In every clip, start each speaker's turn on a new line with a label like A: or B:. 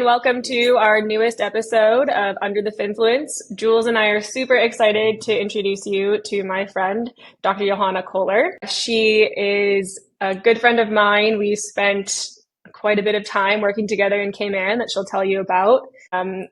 A: and welcome to our newest episode of Under the Finfluence. Jules and I are super excited to introduce you to my friend, Dr. Johanna Kohler. She is a good friend of mine. We spent quite a bit of time working together in Cayman that she'll tell you about.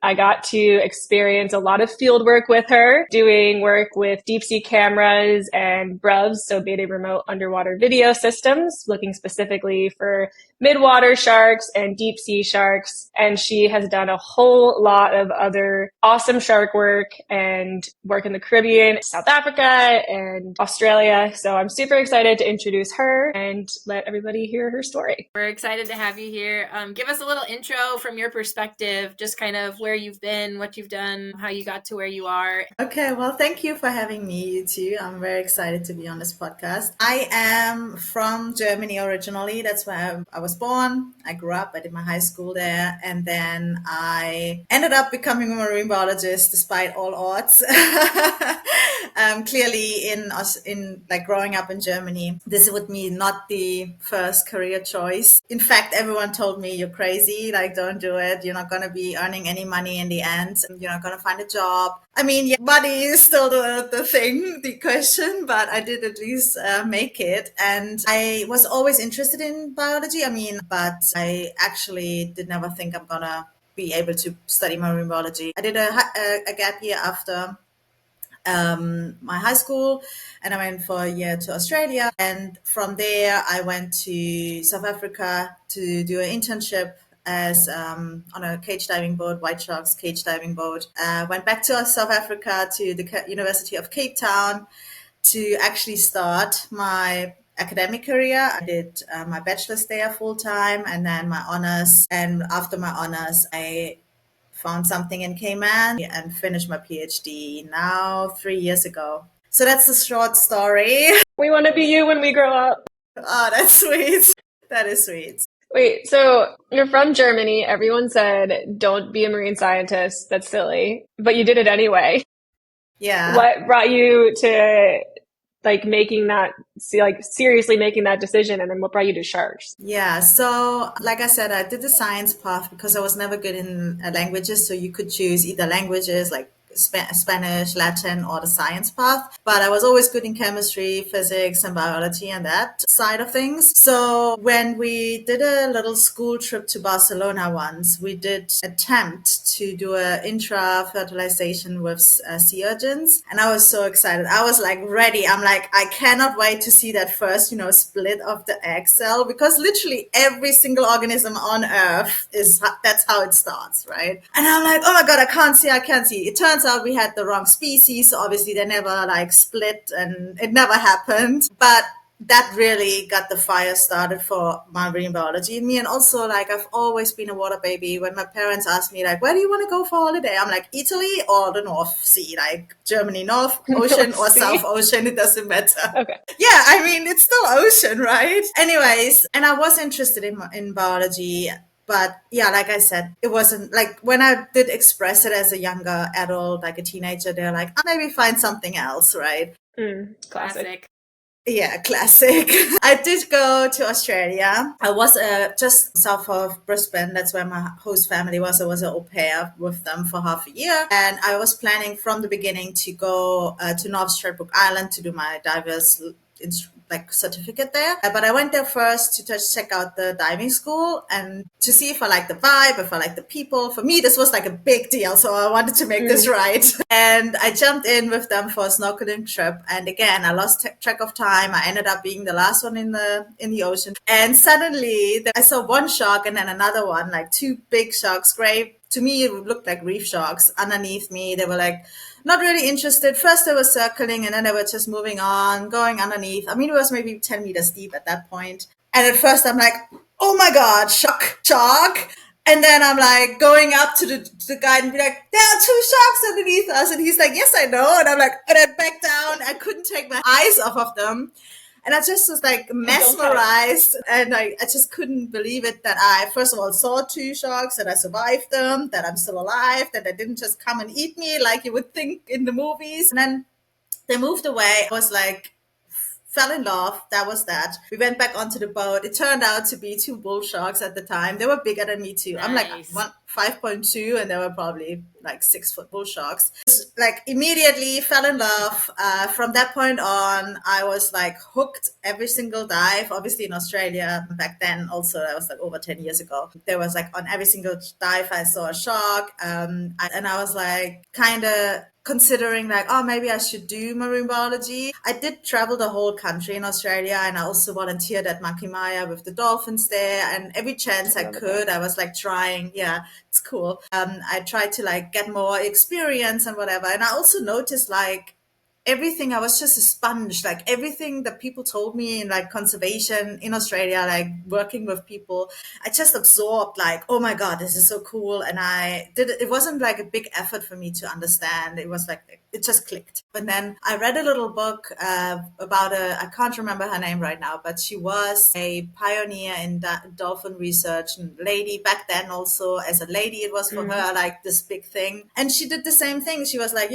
A: I got to experience a lot of field work with her, doing work with deep sea cameras and BRUVs, so beta remote underwater video systems, looking specifically for midwater sharks and deep sea sharks. And she has done a whole lot of other awesome shark work and work in the Caribbean, South Africa, and Australia. So I'm super excited to introduce her and let everybody hear her story.
B: We're excited to have you here. Give us a little intro from your perspective, just kind of where you've been, what you've done, how you got to where you are.
C: Okay, well, thank you for having me, you two. I'm very excited to be on this podcast. I am from Germany originally. That's where I was born. I grew up. I did my high school there. And then I ended up becoming a marine biologist despite all odds. Clearly in like growing up in Germany, this would be not the first career choice. In fact, everyone told me, you're crazy, like don't do it. You're not going to be earning any money in the end. You're not going to find a job. I mean, yeah, money is still the thing, the question, but I did at least make it. And I was always interested in biology. But I actually did never think I'm going to be able to study marine biology. I did a gap year after my high school, and I went for a year to Australia. And from there, I went to South Africa to do an internship as on a cage diving boat, White Sharks cage diving boat. Went back to South Africa to the University of Cape Town to actually start my academic career. I did my bachelor's there full time and then my honors. And after my honors, I found something in Cayman and finished my PhD now 3 years ago. So that's a short story.
A: We want to be you when we grow up.
C: Oh, that's sweet. That is sweet.
A: Wait, so you're from Germany. Everyone said, don't be a marine scientist. That's silly. But you did it anyway.
C: Yeah.
A: What brought you to seriously making that decision? And then what brought you to sharks?
C: Yeah. So like I said, I did the science path because I was never good in languages. So you could choose either languages like Spanish, Latin, or the science path. But I was always good in chemistry, physics, and biology and that side of things. So when we did a little school trip to Barcelona once, we did attempt to do an intra-fertilization with sea urchins. And I was so excited. I was like ready. I'm like, I cannot wait to see that first, split of the egg cell, because literally every single organism on Earth that's how it starts, right? And I'm like, oh my God, I can't see. It turns out we had the wrong species. So obviously they never split and it never happened. But that really got the fire started for marine biology in me. And also I've always been a water baby. When my parents asked me where do you want to go for holiday? I'm like, Italy or the North Sea, Germany, North Ocean
A: North
C: or
A: Sea.
C: South Ocean. It doesn't matter.
A: Okay.
C: Yeah, it's still ocean, right? Anyways, and I was interested in biology. But yeah, like I said, it wasn't when I did express it as a younger adult, like a teenager, they're like, maybe find something else, right?
A: Classic.
C: Yeah, classic. I did go to Australia. I was just south of Brisbane. That's where my host family was. I was an au pair with them for half a year. And I was planning from the beginning to go to North Stradbroke Island to do my diverse certificate there. But I went there first to just check out the diving school and to see if I like the vibe, if I like the people. For me, this was a big deal. So I wanted to make this right. And I jumped in with them for a snorkeling trip. And again, I lost track of time. I ended up being the last one in the ocean. And suddenly I saw one shark and then another one, two big sharks, gray. To me, it looked like reef sharks underneath me. They were not really interested. First, they were circling and then they were just moving on, going underneath. It was maybe 10 meters deep at that point. And at first, I'm like, oh my God, shark. And then I'm going up to the guy and be like, there are two sharks underneath us. And he's like, yes, I know. And I'm like, and I back down. I couldn't take my eyes off of them. And I just was mesmerized, and I just couldn't believe it that I, first of all, saw two sharks, that I survived them, that I'm still alive, that they didn't just come and eat me like you would think in the movies. And then they moved away. I was fell in love. That was that. We went back onto the boat. It turned out to be two bull sharks at the time. They were bigger than me too. I'm like
B: Nice.
C: 5.2, and they were probably like 6 foot bull sharks. Like immediately fell in love. From that point on, I was like hooked every single dive. Obviously in Australia back then, also that was like over 10 years ago. There was like on every single dive I saw a shark, and I was like kind of considering like, oh, maybe I should do marine biology. I did travel the whole country in Australia, and I also volunteered at Makimaya with the dolphins there, and every chance I could, I was like trying. Yeah, it's cool. I tried to like get more experience and whatever. And I also noticed like everything, I was just a sponge, like everything that people told me in like conservation in Australia, like working with people, I just absorbed like, oh my God, this is so cool. And I did it. It wasn't like a big effort for me to understand. It was like, it just clicked. But then I read a little book about I can't remember her name right now, but she was a pioneer in dolphin research and lady back then. Also as a lady, it was for her like this big thing. And she did the same thing. She was like,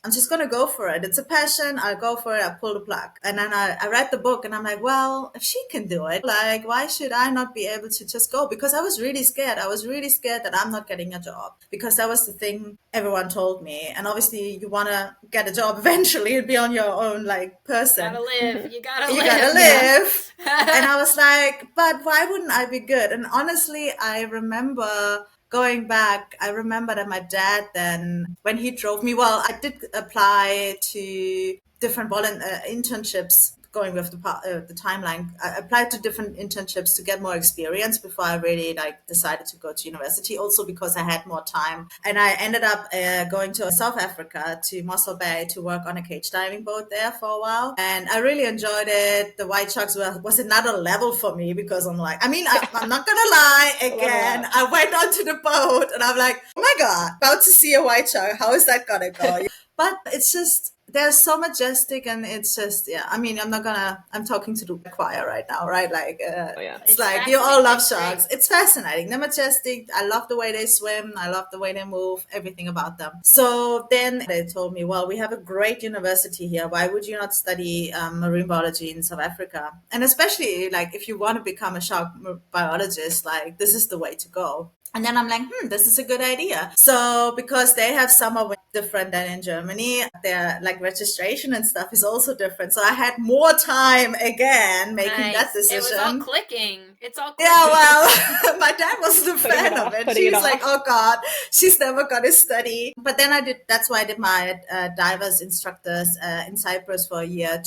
C: I'm just going to go for it. It's a passion. I'll go for it. I'll pull the plug. And then I read the book and I'm like, well, if she can do it, like, why should I not be able to just go? Because I was really scared. I was really scared that I'm not getting a job, because that was the thing everyone told me. And obviously you want to get a job eventually and be on your own, like, person.
B: You gotta live. You gotta
C: live. And I was like, but why wouldn't I be good? And honestly, I remember going back, I remember that my dad then, when he drove me, well, I did apply to different internships going with the timeline. I applied to different internships to get more experience before I really like decided to go to university, also because I had more time. And I ended up going to South Africa, to Mossel Bay, to work on a cage diving boat there for a while. And I really enjoyed it. The white sharks was another level for me, because I'm like, I'm not going to lie, again, I went onto the boat and I'm like, oh my God, about to see a white shark. How is that going to go? But it's just, they're so majestic, and it's just, I'm talking to the choir right now, right? Like, it's like, you all love sharks. It's fascinating. They're majestic. I love the way they swim. I love the way they move, everything about them. So then they told me, well, we have a great university here. Why would you not study marine biology in South Africa? And especially like, if you want to become a shark biologist, like, this is the way to go. And then I'm like, this is a good idea. So because they have summer different than in Germany, their like registration and stuff is also different. So I had more time again making that decision.
B: It was all clicking. It's all clicking.
C: Yeah, well, my dad wasn't a fan of it. She was like, oh God, she's never going to study. But then that's why I did my divers instructors in Cyprus for a year,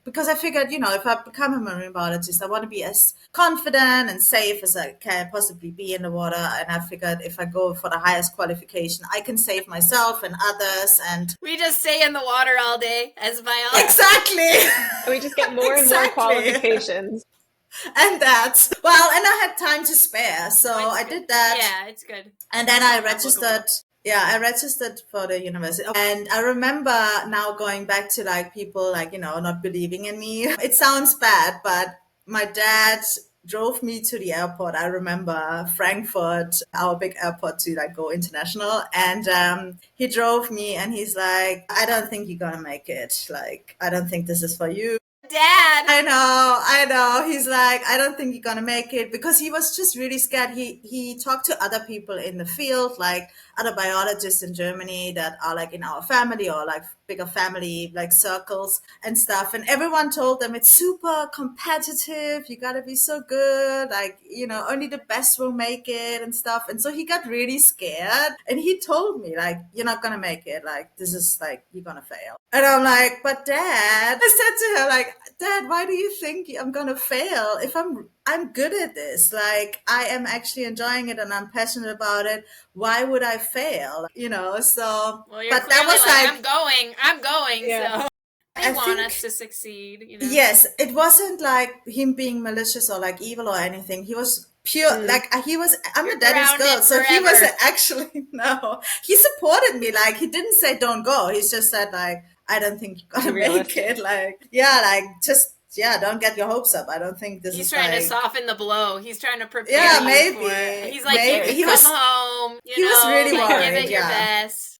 C: because I figured, if I become a marine biologist, I want to be as confident and safe as I can possibly be in the water. And I figured if I go for the highest qualification, I can save myself and others. And
B: we just stay in the water all day as biologists.
C: Exactly.
A: And we just get more and more qualifications.
C: And that's, well, and I had time to spare. So I did that.
B: Yeah, it's good.
C: And then I registered. Yeah, I registered for the university. And I remember now going back to like people like, not believing in me. It sounds bad, but my dad drove me to the airport. I remember Frankfurt, our big airport, to like go international. And he drove me and he's like, I don't think you're going to make it. Like, I don't think this is for you.
B: Dad.
C: I know. He's like, I don't think you're going to make it, because he was just really scared. He talked to other people in the field, like other biologists in Germany that are like in our family or like bigger family, like circles and stuff. And everyone told them it's super competitive. You got to be so good. Like, only the best will make it and stuff. And so he got really scared and he told me like, you're not going to make it. Like, this is like, you're going to fail. And I'm like, but Dad, I said to her, like, Dad, why do you think I'm going to fail if I'm good at this? Like, I am actually enjoying it and I'm passionate about it. Why would I fail? So,
B: well,
C: but that was like,
B: I'm going.
A: Yeah.
B: So they want us to succeed.
C: Yes, it wasn't like him being malicious or like evil or anything. He was pure, like I'm a daddy's girl. So he wasn't actually, no, he supported me. Like, he didn't say don't go. He just said like, I don't think you're going to make it. Like, don't get your hopes up. I don't think this
B: He's
C: is
B: trying
C: like,
B: to soften the blow. He's trying to prepare you
C: maybe.
B: for it. He's like,
C: maybe.
B: you can come home.
C: He was really worried,
B: give it your best.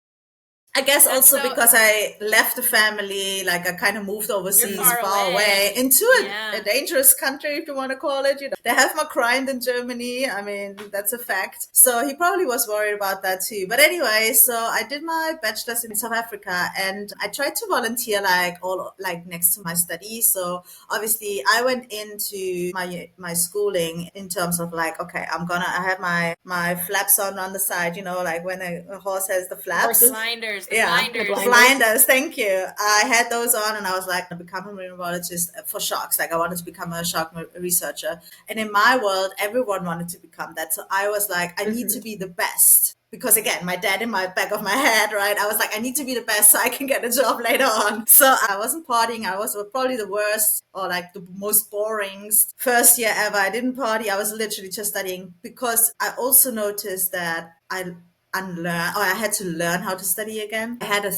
C: I guess
B: That's
C: also
B: so,
C: because I left the family, like I kind of moved
B: you're
C: overseas,
B: far
C: far away
B: away.
C: into a
B: Yeah.
C: dangerous country, if you want to call it. You know, they have more crime than Germany. I mean, that's a fact. So he probably was worried about that too. But anyway, so I did my bachelor's in South Africa, and I tried to volunteer like next to my studies. So obviously, I went into my schooling in terms of like, okay, I have my flaps on the side, you know, like when a horse has the flaps.
A: Horses.
B: Blinders, the
C: Yeah,
B: blinders.
C: blinders. Thank you. I had those on, and I was like, I become a marine biologist for sharks. Like, I wanted to become a shark researcher. And in my world, everyone wanted to become that. So I was like, I need to be the best. Because again, my dad in my back of my head, right? I was like, I need to be the best so I can get a job later on. So I wasn't partying. I was probably the worst or like the most boring first year ever. I didn't party. I was literally just studying because I also noticed that I had to learn how to study again. I had a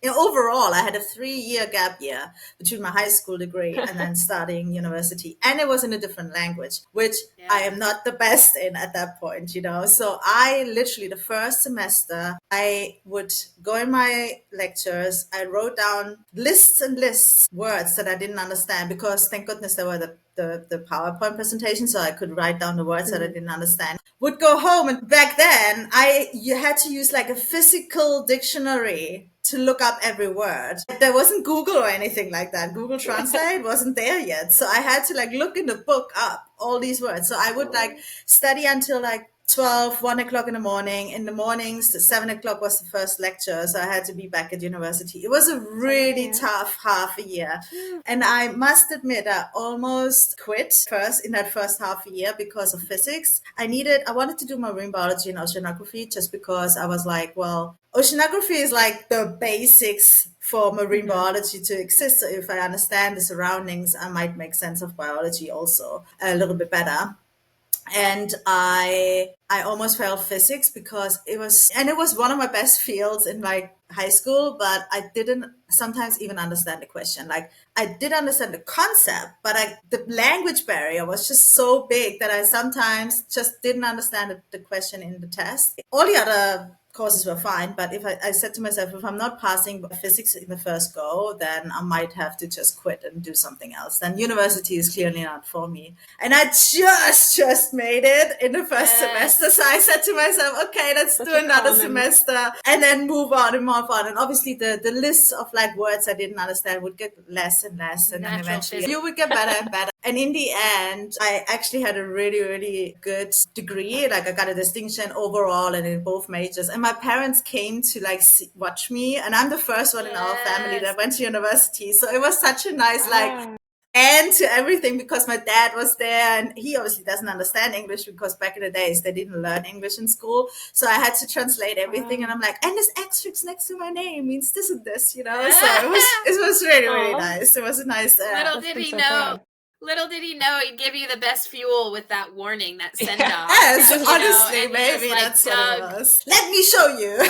C: overall I had a 3-year gap year between my high school degree and then starting university, and it was in a different language, which I am not the best in at that point, you know. So I literally, the first semester, I would go in my lectures, I wrote down lists and lists words that I didn't understand, because thank goodness there were the PowerPoint presentation, so I could write down the words that I didn't understand. Would go home, and back then you had to use like a physical dictionary to look up every word. There wasn't Google or anything like that. Google Translate wasn't there yet. So I had to like look in the book up all these words. So I would like study until like 1 o'clock in the morning. In the mornings, 7 o'clock was the first lecture. So I had to be back at university. It was a really tough half a year. And I must admit, I almost quit first in that first half a year because of physics. I wanted to do marine biology and oceanography just because I was like, well, oceanography is like the basics for marine biology to exist. So if I understand the surroundings, I might make sense of biology also a little bit better. And I almost failed physics because it was one of my best fields in like high school, but I didn't sometimes even understand the question. Like I did understand the concept, but the language barrier was just so big that I sometimes just didn't understand the question in the test. All the other courses were fine, but if I said to myself, if I'm not passing physics in the first go, then I might have to just quit and do something else. Then university is clearly not for me. And I just made it in the first semester. So I said to myself, okay, let's do another semester and then move on and move on. And obviously the list of like words I didn't understand would get less and less. And then eventually you would get better and better. And in the end, I actually had a really, really good degree. Like I got a distinction overall and in both majors. And my parents came to like watch me. And I'm the first one in our family that went to university. So it was such a nice like end to everything, because my dad was there and he obviously doesn't understand English because back in the days they didn't learn English in school. So I had to translate everything, and I'm like, and this asterisk next to my name means this and this, you know. So it was really, really nice. It was a nice
B: little did he know. Little did he know he'd give you the best fuel with that warning, that send off.
C: Yes, honestly, maybe that's what it was. Let me show you.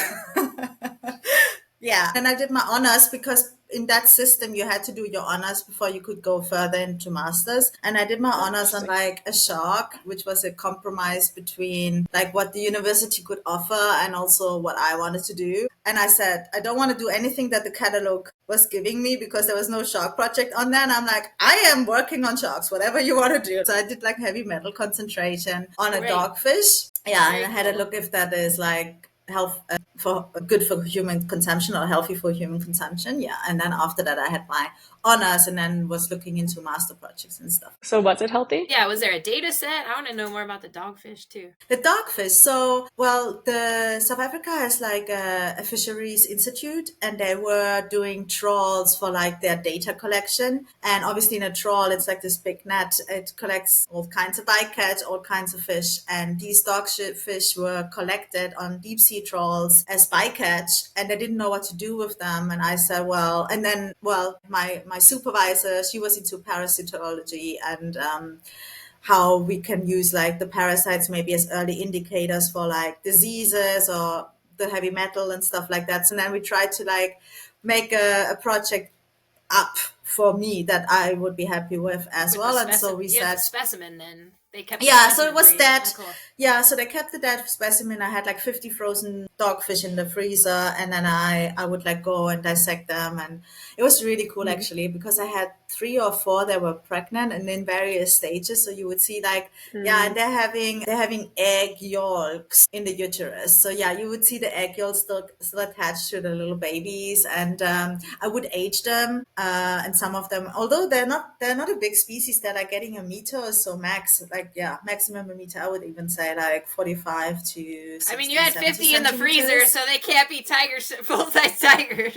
C: Yeah, and I did my honors because in that system you had to do your honors before you could go further into masters. And I did my honors on like a shark, which was a compromise between like what the university could offer and also what I wanted to do. And I said, I don't want to do anything that the catalog was giving me because there was no shark project on there. And I'm like, I am working on sharks, whatever you want to do. So I did like heavy metal concentration on a dogfish. Yeah, and I had a look if that is like health for good for human consumption or healthy for human consumption. Yeah, and then after that I had my honors and then was looking into master projects and stuff.
A: So was it healthy?
B: Yeah, was there a data set? I want to know more about the dogfish too.
C: The dogfish. So, well, the South Africa has like a fisheries institute, and they were doing trawls for like their data collection. And obviously in a trawl, it's like this big net. It collects all kinds of bycatch, all kinds of fish. And these dogfish were collected on deep sea trawls as bycatch, and they didn't know what to do with them. And I said, well, and then, well, my supervisor, she was into parasitology and how we can use like the parasites maybe as early indicators for like diseases or the heavy metal and stuff like that. So then we tried to like make a project up for me that I would be happy with as well. And so we said
B: specimen then. They kept
C: Yeah,
B: the
C: so it was
B: breed.
C: dead.
B: Oh, cool.
C: Yeah, so they kept the dead specimen. I had like 50 frozen dogfish in the freezer, and then I would like go and dissect them, and it was really cool actually because I had 3 or 4 that were pregnant and in various stages. So you would see like yeah, and they're having egg yolks in the uterus. So yeah, you would see the egg yolks still attached to the little babies, and I would age them, and some of them, although they're not a big species, they're like getting a meter or so max, like yeah, maximum a meter. I would even say like 45 to 60,
B: I mean, you had
C: 70
B: 50 in the freezer,
C: centimeters.
B: so they can't be tigers, full-size tigers.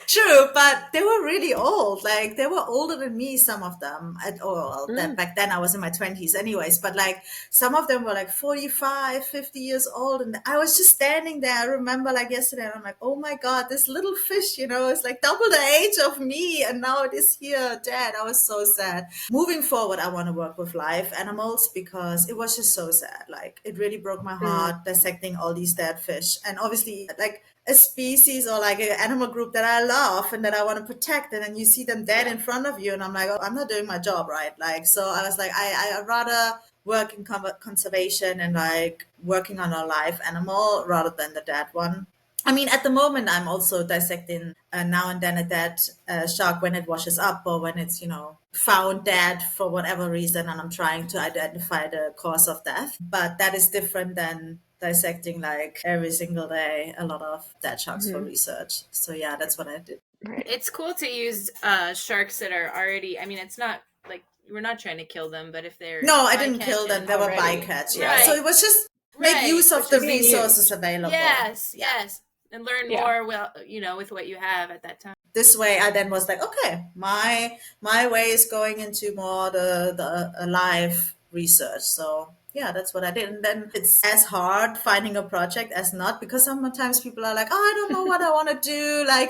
C: True, but they were really old. Like they were older than me, some of them. That back then I was in my 20s anyways, but like some of them were like 45, 50 years old, and I was just standing there. I remember like yesterday, and I'm like, oh my God, this little fish, it's like double the age of me, and now it is here dead. I was so sad. Moving forward, I want to work with live animals because it was just so sad. Like it really broke my heart dissecting all these dead fish, and obviously like a species or like an animal group that I love and that I want to protect, and then you see them dead in front of you, and I'm like, oh, I'm not doing my job right. Like, so I was like, I'd rather work in conservation and like working on a live animal rather than the dead one. I mean, at the moment, I'm also dissecting now and then a dead shark when it washes up or when it's, found dead for whatever reason, and I'm trying to identify the cause of death. But that is different than dissecting like every single day a lot of dead sharks for research. So yeah, that's what I did.
A: Right.
B: It's cool to use sharks that are already, I mean, it's not like we're not trying to kill them, but if they're
C: No, I didn't kill them. They were
A: already.
C: bycatch. Yeah.
B: Right.
C: So it was just make
B: Right.
C: use of
B: Which
C: the
B: is being
C: resources available.
B: Yes,
C: Yeah.
B: yes. And learn
A: Yeah.
B: more, well, with what you have at that time.
C: This way, I then was like, okay, my way is going into more the live research. So yeah, that's what I did. And then it's as hard finding a project as not, because sometimes people are like, oh, I don't know what I want to do. Like,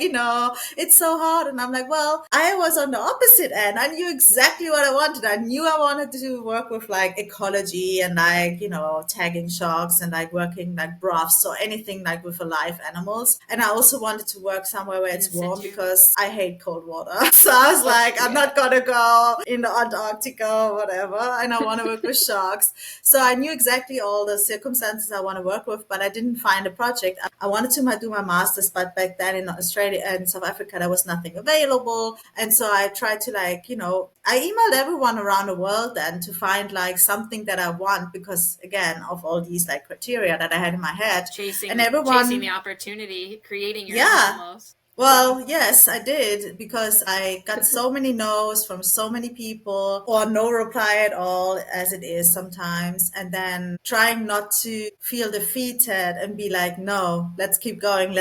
C: it's so hard. And I'm like, well, I was on the opposite end. I knew exactly what I wanted. I knew I wanted to work with like ecology and like, tagging sharks and like working like broths or anything like with live animals. And I also wanted to work somewhere where it's warm because I hate cold water. So I was like, I'm not going to go in the Antarctica or whatever. And I want to work with sharks. So I knew exactly all the circumstances I want to work with, but I didn't find a project. I wanted to do my master's, but back then in Australia and South Africa, there was nothing available. And so I tried to I emailed everyone around the world then to find like something that I want, because again, of all these like criteria that I had in my head,
B: chasing the opportunity, creating your own almost.
C: Well, yes, I did, because I got so many no's from so many people, or no reply at all, as it is sometimes. And then trying not to feel defeated and be like, no, let's keep going,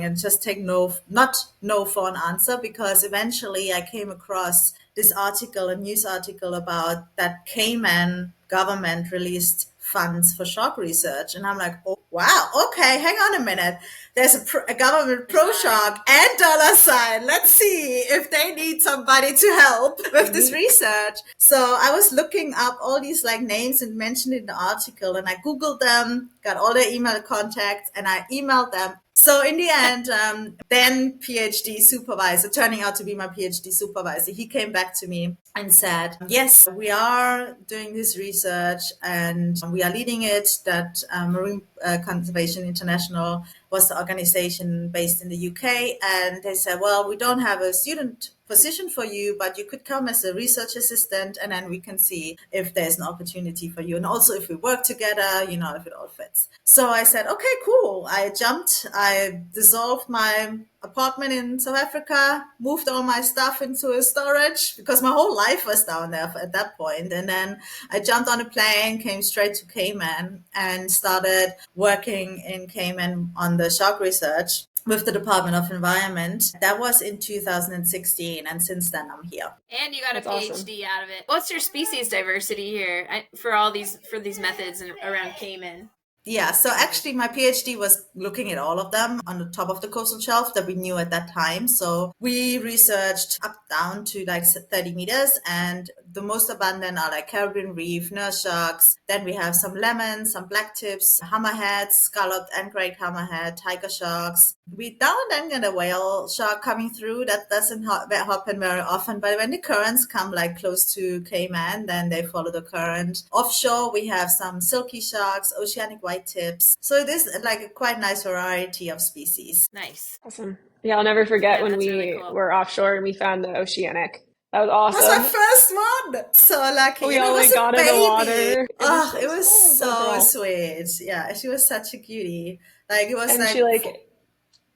C: and just take not no for an answer. Because eventually I came across this article, a news article about that Cayman government released funds for shark research. And I'm like, oh, wow, okay, hang on a minute. There's a government pro-shark and $sign. Let's see if they need somebody to help with this research. So I was looking up all these like names and mentioned in the article, and I Googled them, got all their email contacts, and I emailed them. So in the end, then PhD supervisor, turning out to be my PhD supervisor, he came back to me and said, yes, we are doing this research and we are leading it. That Marine Conservation International was the organization based in the UK. And they said, well, we don't have a student position for you, but you could come as a research assistant, and then we can see if there's an opportunity for you. And also if we work together, if it all fits. So I said, okay, cool. I dissolved my apartment in South Africa, moved all my stuff into a storage, because my whole life was down there at that point. And then I jumped on a plane, came straight to Cayman, and started working in Cayman on the shark research with the Department of Environment. That was in 2016, and since then I'm here.
B: And you got a PhD out of it. What's your species diversity here for these methods around Cayman?
C: Yeah, so actually my PhD was looking at all of them on the top of the coastal shelf that we knew at that time. So we researched up down to like 30 meters, and the most abundant are like Caribbean reef, nurse sharks. Then we have some lemons, some black tips, hammerheads, scalloped and great hammerhead, tiger sharks. We now and then get a whale shark coming through. That doesn't happen very often, but when the currents come like close to Cayman, then they follow the current. Offshore, we have some silky sharks, oceanic white tips. So it is like a quite nice variety of species.
B: Nice.
A: Awesome. Yeah, I'll never forget when
B: that's
A: we
B: really cool.
A: were offshore and we found the oceanic. That was awesome.
C: That was our first one. So lucky.
A: We all got in the water.
C: It was so sweet. Yeah, she was such a cutie. Like it was
A: and
C: like
A: she like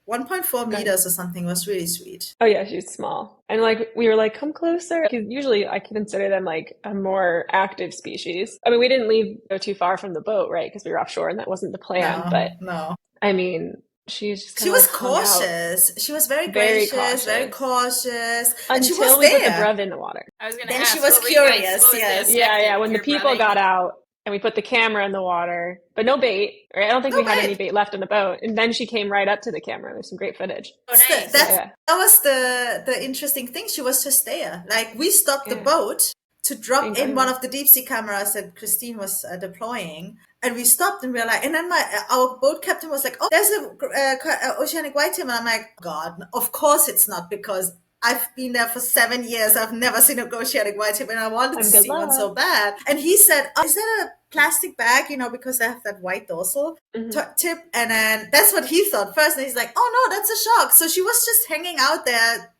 C: 1.4 meters or something. It was really sweet.
A: Oh yeah, she's small. And like we were like, come closer. 'Cause usually I consider them like a more active species. I mean, we didn't go too far from the boat, right? Because we were offshore and that wasn't the plan.
C: No.
A: I mean, she
C: was cautious. She was very gracious, very cautious. And she was
A: we put the brev in the water.
B: I was going to
C: Then
B: ask,
C: she was curious. Yes.
A: Yeah. When the people got out and we put the camera in the water, but no bait. Right? I don't think we had any bait left on the boat. And then she came right up to the camera. There's some great footage.
B: Oh, nice.
C: That was the interesting thing. She was just there. Like we stopped the boat to drop in one of the deep sea cameras that Christine was deploying. And we stopped and we were like, and then our boat captain was like, oh, there's a oceanic white tip. And I'm like, God, of course it's not, because I've been there for 7 years. I've never seen an oceanic white tip and I wanted to see one so bad. And he said, oh, is that a plastic bag? Because they have that white dorsal tip. And then that's what he thought first. And he's like, oh no, that's a shark. So she was just hanging out there,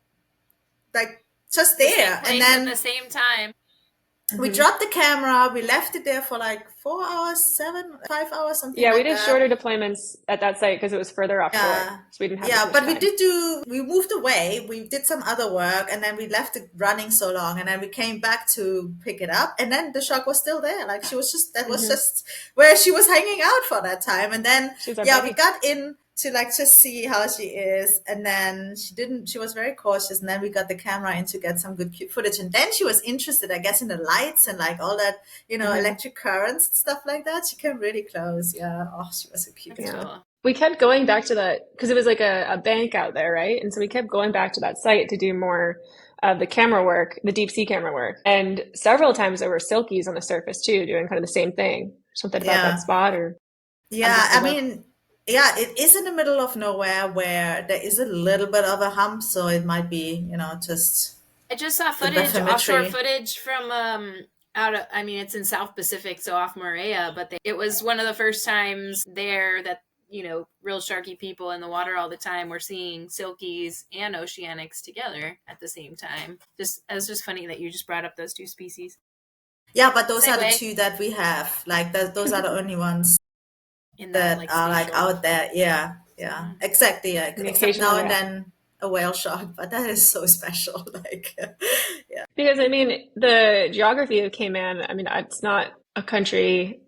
C: like just there.
B: And then at the same time.
C: We dropped the camera. We left it there for like 4 hours, 5 hours, something.
A: Yeah, we did shorter deployments at that site because it was further offshore. So we didn't have
C: but we moved away. We did some other work and then we left it running so long. And then we came back to pick it up. And then the shark was still there. Like she was just, that was just where she was hanging out for that time. And then, we got in to like just see how she is, and then she was very cautious, and then we got the camera in to get some good cute footage, and then she was interested, I guess, in the lights and like all that, electric currents and stuff like that. She came really close. She was so cute.
A: We kept going back to that because it was like a bank out there, right? And so we kept going back to that site to do more of the camera work, the deep sea camera work, and several times there were silkies on the surface too, doing kind of the same thing. Something about that spot, or
C: it is in the middle of nowhere where there is a little bit of a hump, so it might be, just.
B: I just saw offshore footage from it's in South Pacific, so off Moorea, but it was one of the first times there that, real sharky people in the water all the time were seeing silkies and oceanics together at the same time. It was just funny that you just brought up those two species.
C: Yeah, but those are the two that we have. Like those are the only ones that are like out there. Yeah, exactly. Except now and then a whale shark, but that is so special.
A: Because the geography of Cayman, it's not a country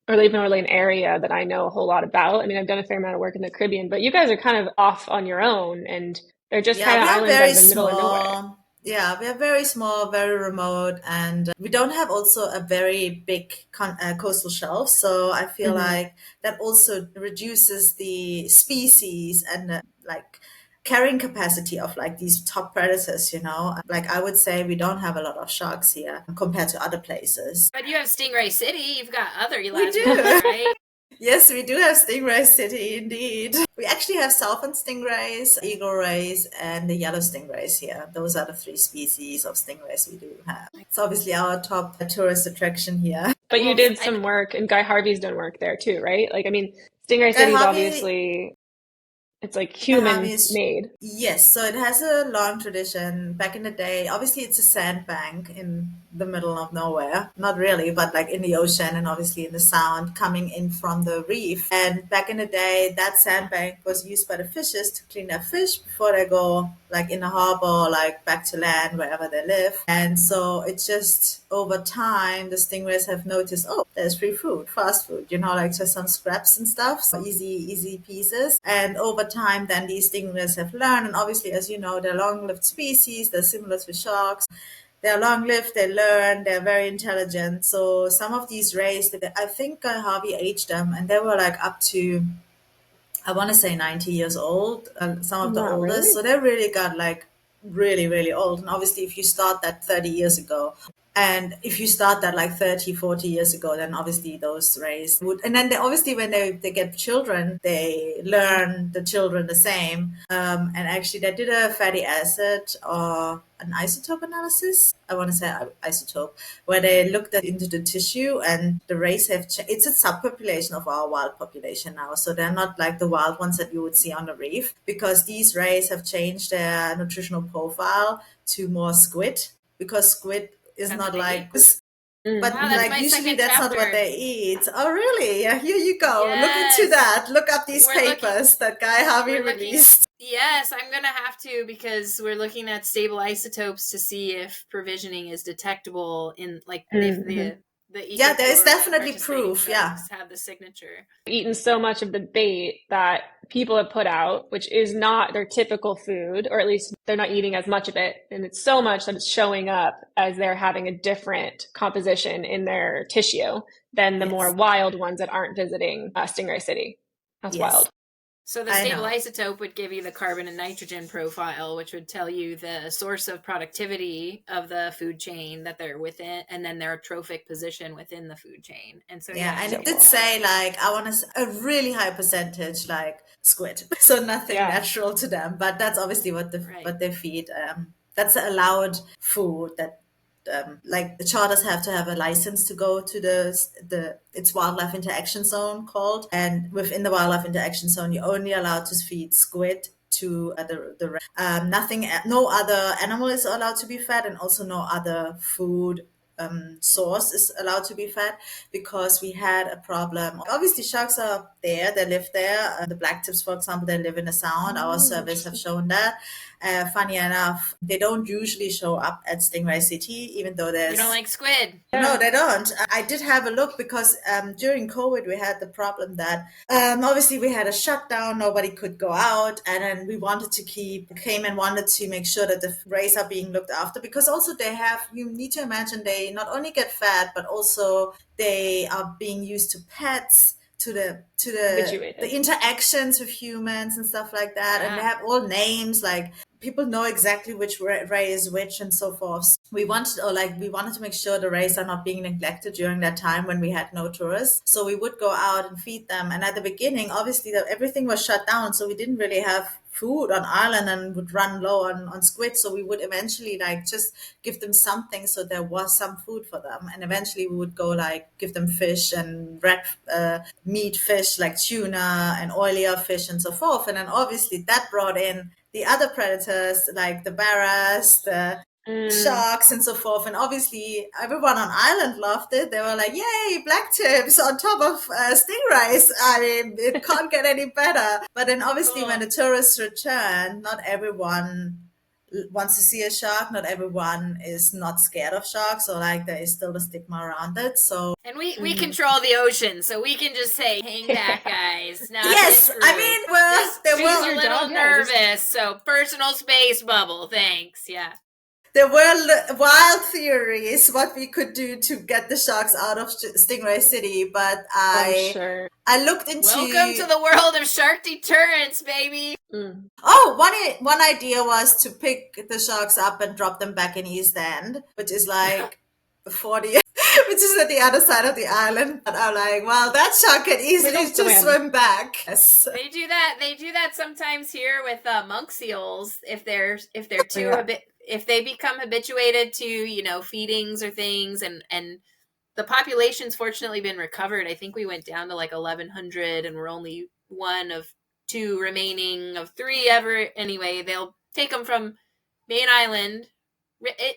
A: or even really an area that I know a whole lot about. I've done a fair amount of work in the Caribbean, but you guys are kind of off on your own, and they're just kind of islands in the middle of nowhere.
C: Yeah, we are very small, very remote, and we don't have also a very big coastal shelf. So I feel like that also reduces the species and carrying capacity of these top predators, I would say we don't have a lot of sharks here compared to other places.
B: But you have Stingray City. You've got other
C: we do.
B: Right?
C: Yes, we do have Stingray City, indeed. We actually have southern stingrays, eagle rays, and the yellow stingrays here. Those are the 3 species of stingrays we do have. It's obviously our top tourist attraction here.
A: But you did some work, and Guy Harvey's done work there too, right? Stingray City is obviously... It's human-made.
C: Yes, so it has a long tradition. Back in the day, obviously it's a sandbank in the middle of nowhere. Not really, but in the ocean and obviously in the sound coming in from the reef. And back in the day, that sandbank was used by the fishers to clean their fish before they go in the harbor or back to land, wherever they live. And so it's just over time, the stingrays have noticed, oh, there's free food, fast food, just some scraps and stuff. So easy pieces. And over time, then these stingrays have learned, and obviously, as you know, they're long-lived species. They're similar to sharks. They're long-lived. They learn. They're very intelligent. So some of these rays, I think Harvey aged them, and they were up to, I want to say 90 years old. Some of the oldest. Really? So they really got really, really old. And obviously, if you start that 30 years ago, And if you start that like 30, 40 years ago, then obviously those rays would, and then obviously when they get children, they learn the children the same. And actually they did a fatty acid or an isotope analysis. I want to say isotope, where they looked into the tissue, and the rays have, it's a subpopulation of our wild population now. So they're not like the wild ones that you would see on the reef, because these rays have changed their nutritional profile to more squid, because squid is not like this. But
B: wow,
C: like usually that's not what they eat. Oh, really? Yeah, here you go.
B: Yes.
C: Look into that. Look up these papers that Guy Harvey released.
B: Yes, I'm going to have to, because we're looking at stable isotopes to see if provisioning is detectable in like if the
C: yeah, there is definitely proof. Yeah,
B: have the signature.
A: Eaten so much of the bait that people have put out, which is not their typical food, or at least they're not eating as much of it. And it's so much that it's showing up as they're having a different composition in their tissue than the more wild ones that aren't visiting Stingray City. That's wild.
B: So the stable isotope would give you the carbon and nitrogen profile, which would tell you the source of productivity of the food chain that they're within, and then their trophic position within the food chain. And so
C: and it did say like I want a really high percentage like squid, so nothing natural to them. But that's obviously what they feed. That's allowed food that. Like the charters have to have a license to go to it's wildlife interaction zone called, and within the wildlife interaction zone you're only allowed to feed squid to nothing, no other animal is allowed to be fed, and also no other food source is allowed to be fed, because we had a problem. Obviously sharks are there, they live there. The black tips, for example, they live in the sound. Our surveys have shown that. Funny enough, they don't usually show up at Stingray City, even though there's...
B: You don't like squid?
C: No, they don't. I did have a look, because during COVID we had the problem that obviously we had a shutdown, nobody could go out, and then we wanted to Cayman wanted to make sure that the rays are being looked after, because also you need to imagine they not only get fed, but also they are being used to pets, to the interactions with humans and stuff like that. And they have all names, like people know exactly which ray is which and so forth. We wanted to make sure the rays are not being neglected during that time when we had no tourists. So we would go out and feed them. And at the beginning, obviously everything was shut down, so we didn't really have food on island and would run low on squid. So we would eventually just give them something, so there was some food for them. And eventually we would go give them fish and red meat fish like tuna and oilier fish and so forth. And then obviously that brought in the other predators like the barras, the sharks and so forth. And obviously everyone on island loved it. They were like, yay, black tips on top of stingrays. I mean, it can't get any better. But then obviously when the tourists return, not everyone wants to see a shark. Not everyone is not scared of sharks, so there is still a stigma around it. So,
B: and we control the ocean, so we can just say, hang back, guys. Not
C: yes, I mean,
B: they were a little nervous, so personal space bubble, thanks. Yeah.
C: There were wild theories what we could do to get the sharks out of Stingray City, but I looked into...
B: Welcome to the world of shark deterrence, baby!
C: Oh, one idea was to pick the sharks up and drop them back in East End, which is 40... which is at the other side of the island. But I'm like, well, that shark can easily just swim back. Yes.
B: They do that sometimes here with monk seals if they're too if they become habituated to, feedings or things, and the population's fortunately been recovered. I think we went down to 1,100 and we're only one of 2 remaining of 3 ever. Anyway, they'll take them from main island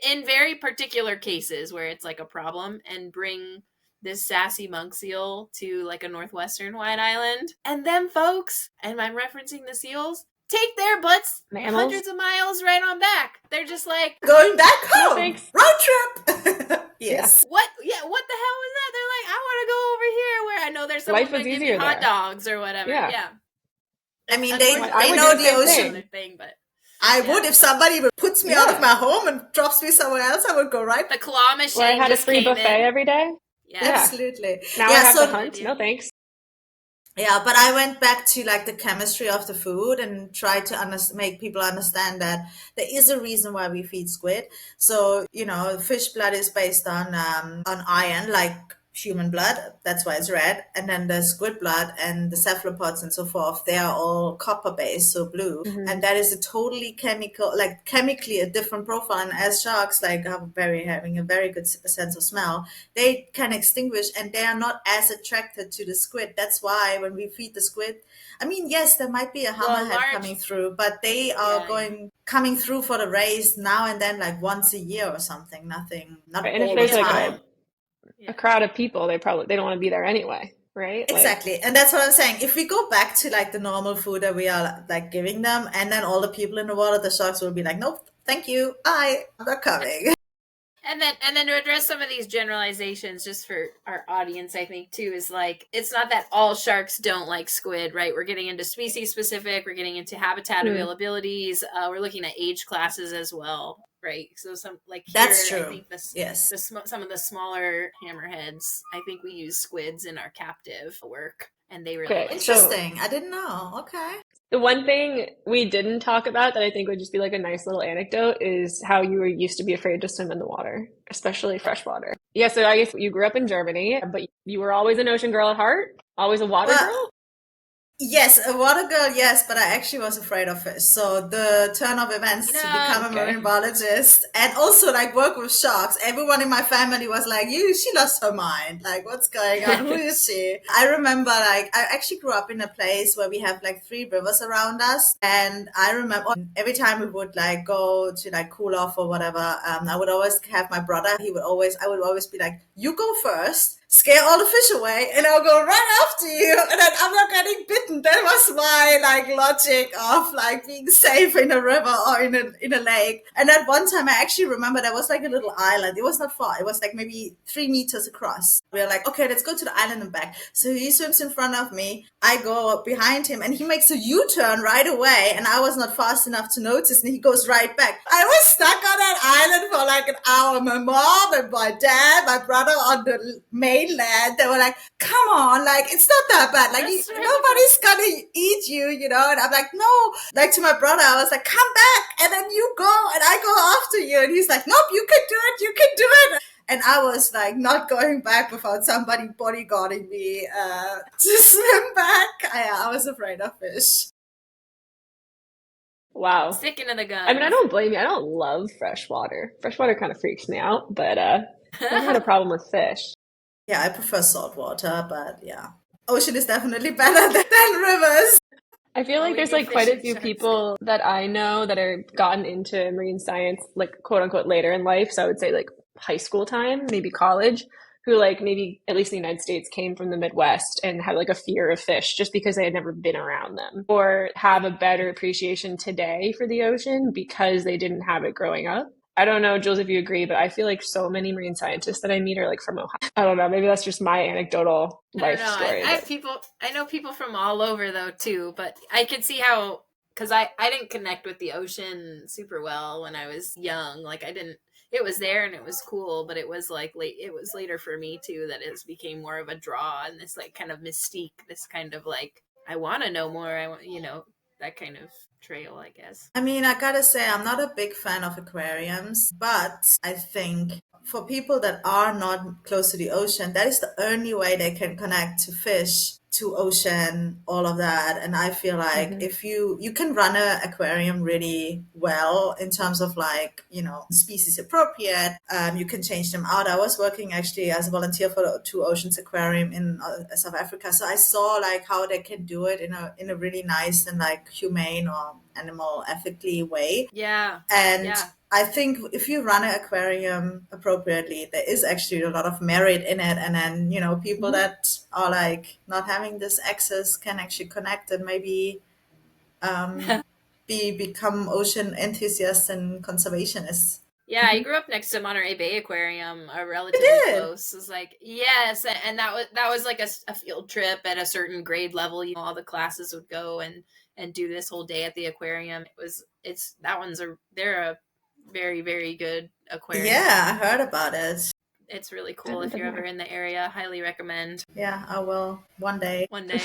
B: in very particular cases where it's a problem, and bring this sassy monk seal to a northwestern white island. And them folks, and I'm referencing the seals, take their butts hundreds of miles right on back. They're just
C: going back home. Road trip. Yes.
B: What the hell was that? They're like, I want to go over here where I know there's someone that give me hot dogs or whatever. Yeah.
C: I mean, they know the ocean.
B: But
C: I would, if somebody puts me out of my home and drops me somewhere else, I would go right.
B: The claw machine.
A: Where I had a free buffet every day.
C: Yeah. Absolutely.
A: Now I have to hunt. No thanks.
C: Yeah, but I went back to like the chemistry of the food and tried to make people understand that there is a reason why we feed squid. So, fish blood is based on iron, like human blood. That's why it's red. And then the squid blood and the cephalopods and so forth, they are all copper based, so blue.
A: Hmm.
C: And that is a totally chemical, like chemically a different profile. And as sharks, like having a very good sense of smell, they can extinguish and they are not as attracted to the squid. That's why when we feed the squid, I mean, yes, there might be a hammerhead coming through, but they are coming through for the race now and then, like once a year or something. Nothing, not
A: And if
C: all the
A: there's like
C: time.
A: a crowd of people, they don't want to be there anyway, right? Like,
C: Exactly. And that's what I'm saying. If we go back to like the normal food that we are like giving them, and then all the people in the water, the sharks will be like, nope, thank you. I'm not coming.
B: And then to address some of these generalizations, just for our audience, I think too, is like, it's not that all sharks don't like squid, right? We're getting into species specific, we're getting into habitat availabilities, we're looking at age classes as well, right? So some like here,
C: That's true.
B: I think
C: Yes.
B: some of the smaller hammerheads, I think we use squids in our captive work, and they really like
C: Interesting. I didn't know. Okay.
A: the one thing we didn't talk about that I think would just be like a nice little anecdote is how you were used to be afraid to swim in the water, especially freshwater. Yeah, so I guess you grew up in Germany, but you were always an ocean girl at heart, always a water
C: Well,
A: girl.
C: yes, a water girl, yes, but I actually was afraid of fish. So the turn of events to become a marine biologist and also like work with sharks, everyone in my family was like, she lost her mind. Like, what's going on? Who is she? I remember like, I actually grew up in a place where we have like 3 rivers around us. And I remember every time we would like go to like cool off or whatever, I would always have my brother. I would always be like, you go first, scare all the fish away, and I'll go right after you, and then I'm not getting bitten. That was my like logic of like being safe in a river or in a lake. And at one time, I actually remember there was like a little island. It was not far. It was like maybe 3 meters across. We were like, okay, let's go to the island and back. So he swims in front of me. I go behind him, and he makes a U-turn right away. And I was not fast enough to notice, and he goes right back. I was stuck on that island for like an hour. My mom and my dad, my brother on the mainland, they were like, come on, like, it's not that bad. Like, nobody's gonna eat you, And I'm like, no. Like, to my brother, I was like, come back. And then you go, and I go after you. And he's like, nope, you can do it. You can do it. And I was like, not going back without somebody bodyguarding me to swim back. I was afraid of fish.
A: Wow.
B: Sticking to the gun.
A: I mean, I don't blame you. I don't love fresh water. Fresh water kind of freaks me out, but never had a problem with fish.
C: Yeah, I prefer salt water, but yeah. Ocean is definitely better than rivers.
A: I feel like there's like quite a few people that I know that are gotten into marine science, like quote unquote later in life. So I would say like high school time, maybe college, who like maybe at least in the United States came from the Midwest and had like a fear of fish just because they had never been around them, or have a better appreciation today for the ocean because they didn't have it growing up. I don't know, Jules, if you agree, but I feel like so many marine scientists that I meet are like from Ohio. I don't know. Maybe that's just my anecdotal life story.
B: I know people from all over though too, but I could see how, because I didn't connect with the ocean super well when I was young. Like it was there and it was cool, but it was like it was later for me too that it became more of a draw and this like kind of mystique, this kind of like, I want to know more. That kind of trail, I guess.
C: I mean, I gotta say, I'm not a big fan of aquariums, but I think for people that are not close to the ocean, that is the only way they can connect to fish, to ocean, all of that. And I feel like if you can run an aquarium really well in terms of like, species appropriate, you can change them out. I was working actually as a volunteer for Two Oceans Aquarium in South Africa. So I saw like how they can do it in a really nice and like humane or animal ethically way.
B: Yeah.
C: And I think if you run an aquarium appropriately, there is actually a lot of merit in it. And then, people that are like not having this access can actually connect and maybe become ocean enthusiasts and conservationists.
B: Yeah, I grew up next to Monterey Bay Aquarium, relatively close. It was like, yes, and that was like a field trip at a certain grade level. All the classes would go and do this whole day at the aquarium. They're a very, very good aquarium.
C: Yeah, I heard about it.
B: It's really cool. If you're ever in the area, highly recommend.
C: Yeah, I will one day.
B: One day.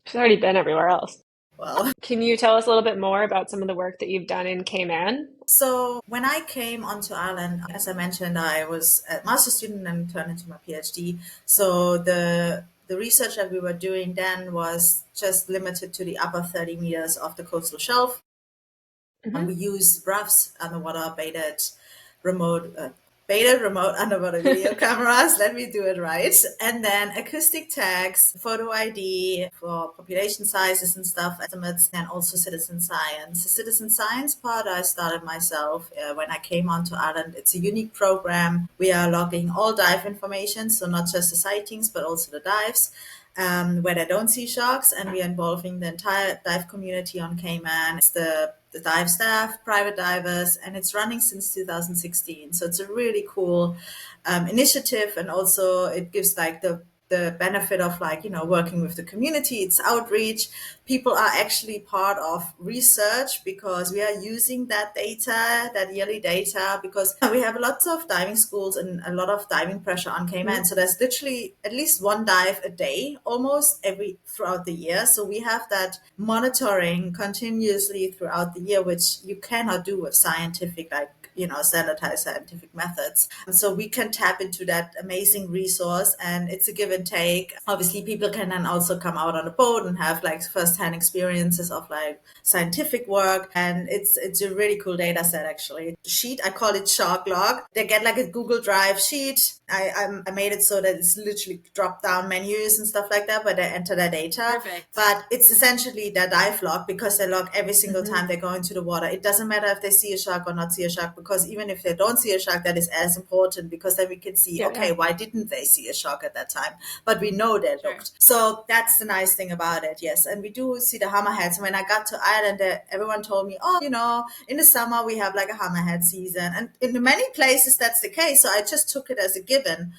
A: She's already been everywhere else.
C: Well,
A: can you tell us a little bit more about some of the work that you've done in Cayman?
C: So when I came onto Ireland, as I mentioned, I was a master's student and turned into my PhD. So the research that we were doing then was just limited to the upper 30 meters of the coastal shelf. And we used RAFs, underwater baited remote underwater video cameras. Let me do it right. And then acoustic tags, photo ID for population sizes and stuff, estimates, and also citizen science. The citizen science part I started myself when I came onto Ireland. It's a unique program. We are logging all dive information, so not just the sightings, but also the dives. Where they don't see sharks, and we are involving the entire dive community on Cayman. It's the dive staff, private divers, and it's running since 2016. So it's a really cool initiative, and also it gives like the benefit of working with the community. It's outreach. People are actually part of research because we are using that data, that yearly data, because we have lots of diving schools and a lot of diving pressure on Cayman. So there's literally at least one dive a day, almost throughout the year. So we have that monitoring continuously throughout the year, which you cannot do with scientific, standardized scientific methods. And so we can tap into that amazing resource, and it's a give and take. Obviously, people can then also come out on a boat and have like first-hand experiences of like scientific work, and it's a really cool data set actually. Sheet, I call it Shark Log. They get like a Google Drive sheet. I made it so that it's literally drop-down menus and stuff like that, where they enter their data.
B: Perfect.
C: But it's essentially their dive log, because they log every single time they go into the water. It doesn't matter if they see a shark or not see a shark, because even if they don't see a shark, that is as important, because then we can see, why didn't they see a shark at that time? But we know they looked. So that's the nice thing about it, yes. And we do see the hammerheads. When I got to Ireland, everyone told me, in the summer we have like a hammerhead season. And in many places that's the case. So I just took it as a given.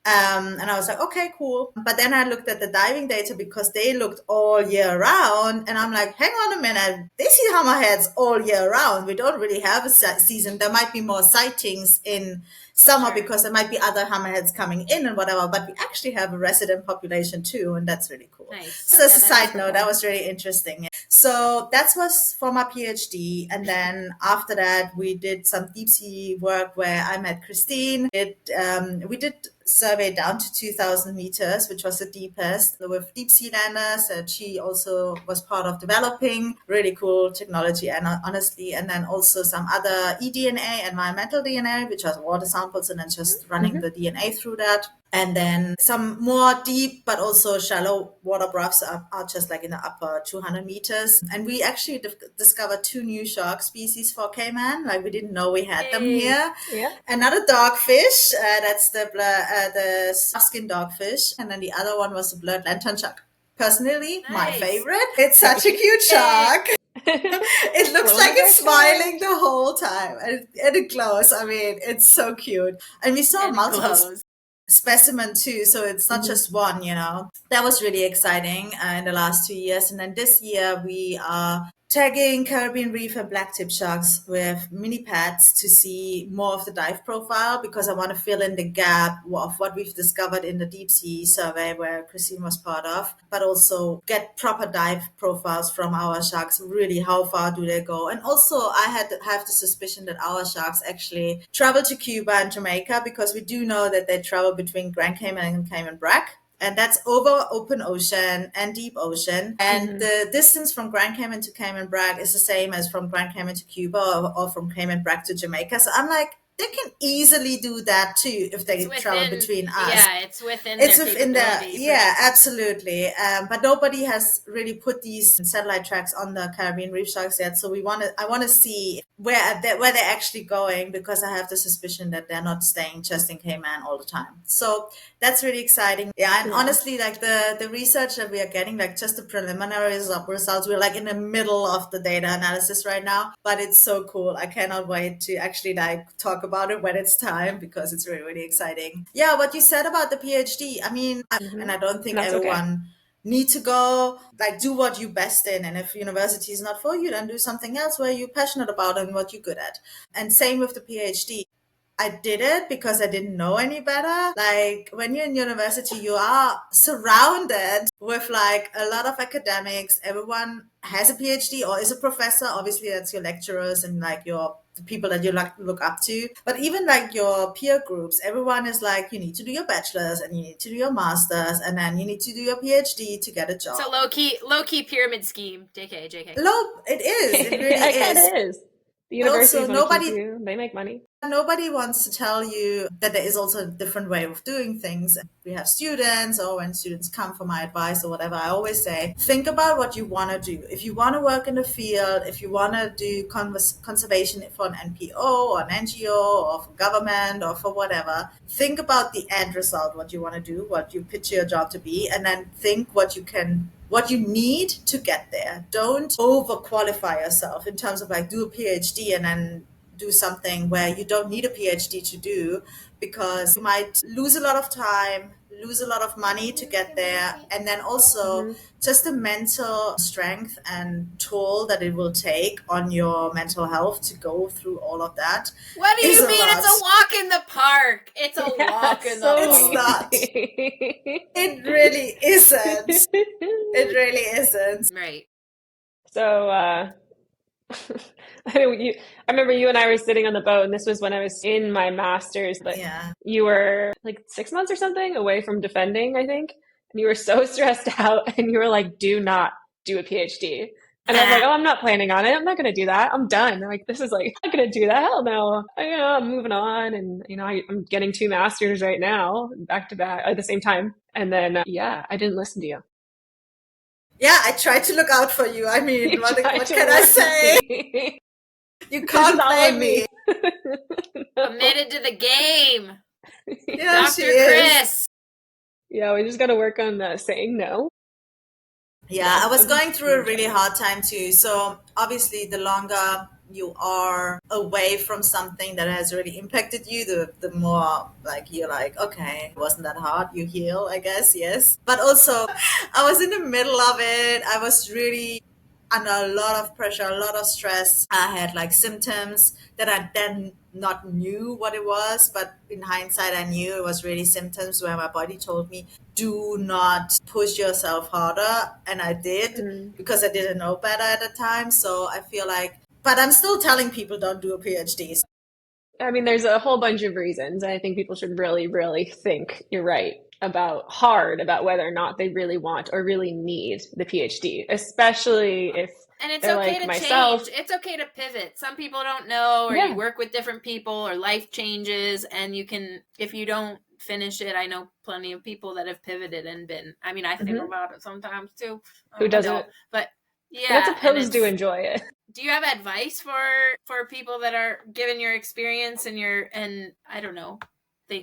C: And I was like, okay, cool. But then I looked at the diving data, because they looked all year round. And I'm like, hang on a minute. They see hammerheads all year round. We don't really have a season. There might be more sightings in summer because there might be other hammerheads coming in and whatever. But we actually have a resident population too. And that's really cool.
B: Nice.
C: So as a side note, that was really interesting. So that was for my PhD. And then after that, we did some deep sea work where I met Christine. We did survey down to 2,000 meters, which was the deepest, with deep sea landers. And she also was part of developing really cool technology, and honestly, and then also some other eDNA, environmental DNA, which was water samples, and then just running the DNA through that. And then some more deep, but also shallow water BRAFs are just like in the upper 200 meters. And we actually discovered 2 new shark species for Cayman. Like, we didn't know we had them here.
A: Yeah.
C: Another dogfish, that's the soft-skin dogfish. And then the other one was the blurred lantern shark. Personally, my favorite. It's such a cute shark. It looks like it's smiling the whole time, and it glows. I mean, it's so cute. And we saw multiple specimen too, so it's not just one. That was really exciting in the last 2 years. And then this year we are tagging Caribbean reef and blacktip sharks with mini pads to see more of the dive profile, because I want to fill in the gap of what we've discovered in the deep sea survey where Christine was part of, but also get proper dive profiles from our sharks. Really, how far do they go? And also I have the suspicion that our sharks actually travel to Cuba and Jamaica, because we do know that they travel between Grand Cayman and Cayman Brac. And that's over open ocean and deep ocean. And the distance from Grand Cayman to Cayman Brac is the same as from Grand Cayman to Cuba, or from Cayman Brac to Jamaica. So I'm like, they can easily do that too if they travel between us.
B: Yeah, it's within their
C: yeah, absolutely. But nobody has really put these satellite tracks on the Caribbean reef sharks yet. So I want to see where they're actually going, because I have the suspicion that they're not staying just in Cayman all the time. So that's really exciting. Yeah, and honestly, like the research that we are getting, like just the preliminary results, we're like in the middle of the data analysis right now, but it's so cool. I cannot wait to actually talk about it when it's time, because it's really, really exciting. Yeah, what you said about the PhD, I mean, and I don't think everyone need to go, like, do what you're best in. And if university is not for you, then do something else where you're passionate about and what you're good at. And same with the PhD. I did it because I didn't know any better. Like when you're in university, you are surrounded with like a lot of academics. Everyone has a PhD or is a professor. Obviously, that's your lecturers and like your the people that you like look up to. But even like your peer groups, everyone is like, you need to do your bachelor's and you need to do your master's and then you need to do your PhD to get a job.
B: It's a low key pyramid scheme. JK.
C: It is. It really
A: It
C: is.
A: kind of is. The universities want to keep you. They make money.
C: Nobody wants to tell you that there is also a different way of doing things. We have students, or when students come for my advice or whatever, I always say, think about what you want to do. If you want to work in the field, if you want to do conservation for an NPO or an NGO or for government or for whatever, think about the end result, what you want to do, what you picture your job to be, and then think what you need to get there. Don't overqualify yourself in terms of like do a PhD and then do something where you don't need a PhD to do, because you might lose a lot of time, lose a lot of money to get there, and then also just the mental strength and toll that it will take on your mental health to go through all of that.
B: What do you mean it's a walk in the park? It's a walk in the park.
C: It's not. It really isn't. It really isn't.
B: Right.
A: So, I remember you and I were sitting on the boat, and this was when I was in my master's, but you were like 6 months or something away from defending, I think. And you were so stressed out, and you were like, do not do a PhD. And I was like, oh, I'm not planning on it. I'm not going to do that. I'm done. Like, this is like, I'm not going to do that. Hell no. I'm moving on. And, I'm getting 2 masters right now, back to back at the same time. And then, I didn't listen to you.
C: Yeah, I tried to look out for you. I mean, what can I say? You can't blame me.
B: Committed to the game.
C: Yeah,
B: Dr. Chris.
A: Yeah, we just got to work on saying no.
C: Yeah, I was going through a really hard time too. So obviously, the longer you are away from something that has really impacted you, the more like you're like, okay, it wasn't that hard. You heal, I guess, yes. But also, I was in the middle of it. I was really under a lot of pressure, a lot of stress. I had like symptoms that I then not knew what it was, but in hindsight, I knew it was really symptoms where my body told me, do not push yourself harder. And I did because I didn't know better at the time. So I feel like, but I'm still telling people don't do a PhD.
A: I mean, there's a whole bunch of reasons. I think people should really, really think, you're right, about whether or not they really want or really need the PhD, especially if
B: and it's okay to change. It's okay to pivot. Some people don't know, or you work with different people, or life changes, and you can, if you don't finish it, I know plenty of people that have pivoted and been, I mean, I think about it sometimes too.
A: Who doesn't?
B: But yeah.
A: That's supposed to enjoy it.
B: Do you have advice for people that are given your experience and I don't know,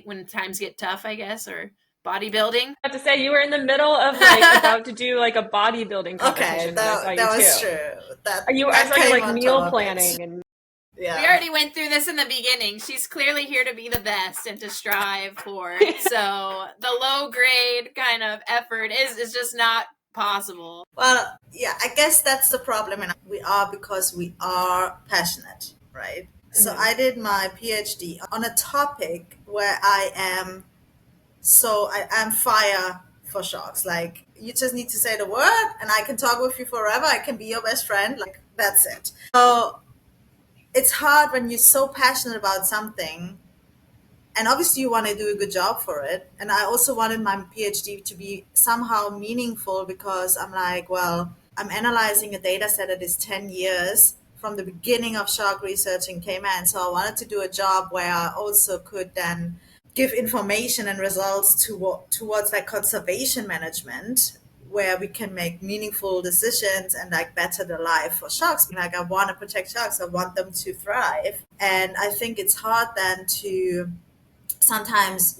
B: when times get tough, I guess, or bodybuilding? I
A: have to say, you were in the middle of like about to do like a bodybuilding competition.
C: Okay, that was true.
A: I saw you like meal planning and.
B: Yeah. We already went through this in the beginning. She's clearly here to be the best and to strive for it. So the low grade kind of effort is just not possible.
C: Well, yeah, I guess that's the problem. And because we are passionate, right? So I did my PhD on a topic where I am fire for sharks. Like, you just need to say the word and I can talk with you forever. I can be your best friend. Like, that's it. So it's hard when you're so passionate about something, and obviously you want to do a good job for it. And I also wanted my PhD to be somehow meaningful, because I'm like, well, I'm analyzing a data set that is 10 years from the beginning of shark research in Cayman. So I wanted to do a job where I also could then give information and results towards like conservation management, where we can make meaningful decisions and like better the life for sharks. Like, I want to protect sharks. I want them to thrive. And I think it's hard then to sometimes,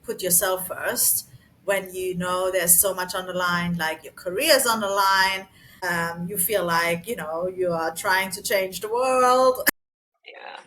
C: put yourself first when there's so much on the line, like your career's on the line. You feel like, you are trying to change the world.
A: Yeah.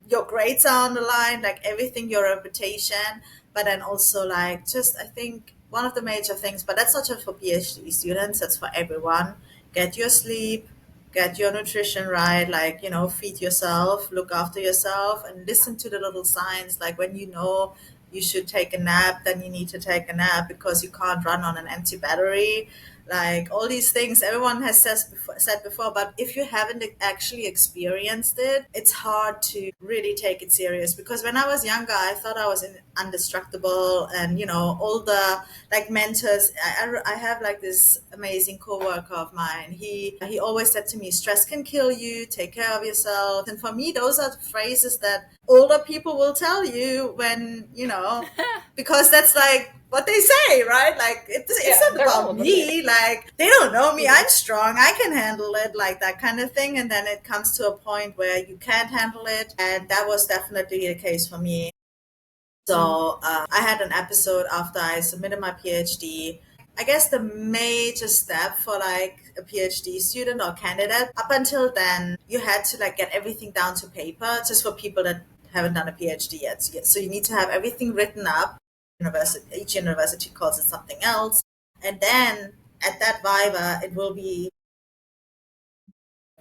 C: Your grades are on the line, like everything, your reputation. But then also like, I think one of the major things, but that's not just for PhD students, that's for everyone. Get your sleep, get your nutrition right, like, feed yourself, look after yourself, and listen to the little signs. Like when you should take a nap, then you need to take a nap because you can't run on an empty battery. Like all these things everyone has said before, but if you haven't actually experienced it, it's hard to really take it serious. Because when I was younger, I thought I was indestructible, and all the like mentors. I have like this amazing coworker of mine. He always said to me, stress can kill you, take care of yourself. And for me, those are the phrases that older people will tell you when because that's like what they say, right? Like it's not about me. Like they don't know me. I'm strong. I can handle it, like that kind of thing. And then it comes to a point where you can't handle it, and that was definitely the case for me. So I had an episode after I submitted my PhD. I guess the major step for like a PhD student or candidate, up until then, you had to like get everything down to paper, just for people that haven't done a PhD yet. So you need to have everything written up. Each university calls it something else. And then at that viva, it will be